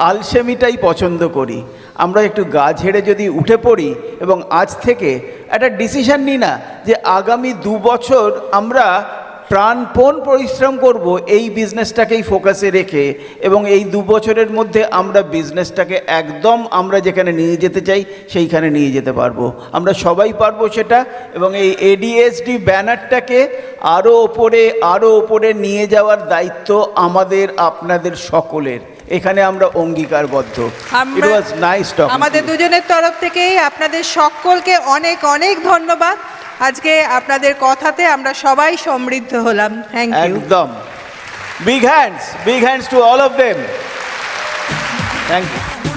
আলসেমিটাই পছন্দ করি। আমরা একটু গা ঝেড়ে যদি উঠে পড়ি এবং আজ থেকে একটা ডিসিশন নিই না যে আগামী 2 বছর আমরা প্রাণপণ পরিশ্রম করব এই বিজনেসটাকেই ফোকাসে রেখে, এবং এই 2 বছরের মধ্যে আমরা বিজনেসটাকে একদম আমরা যেখানে নিয়ে যেতে চাই সেইখানে নিয়ে যেতে পারবো। আমরা সবাই পারবো সেটা, এবং এই এডিএসডি ব্যানারটাকে আরও ওপরে নিয়ে যাওয়ার দায়িত্ব আমাদের, আপনাদের সকলের। এখানে আমরা অঙ্গীকারবদ্ধ। ইট ওয়াজ নাইস টক। আমাদের দুজনের তরফ থেকেই আপনাদের সকলকে অনেক অনেক ধন্যবাদ। আজকে আপনাদের কথাতে আমরা সবাই সমৃদ্ধ হলাম। Thank you. একদম। Big hands to all of them. Thank you.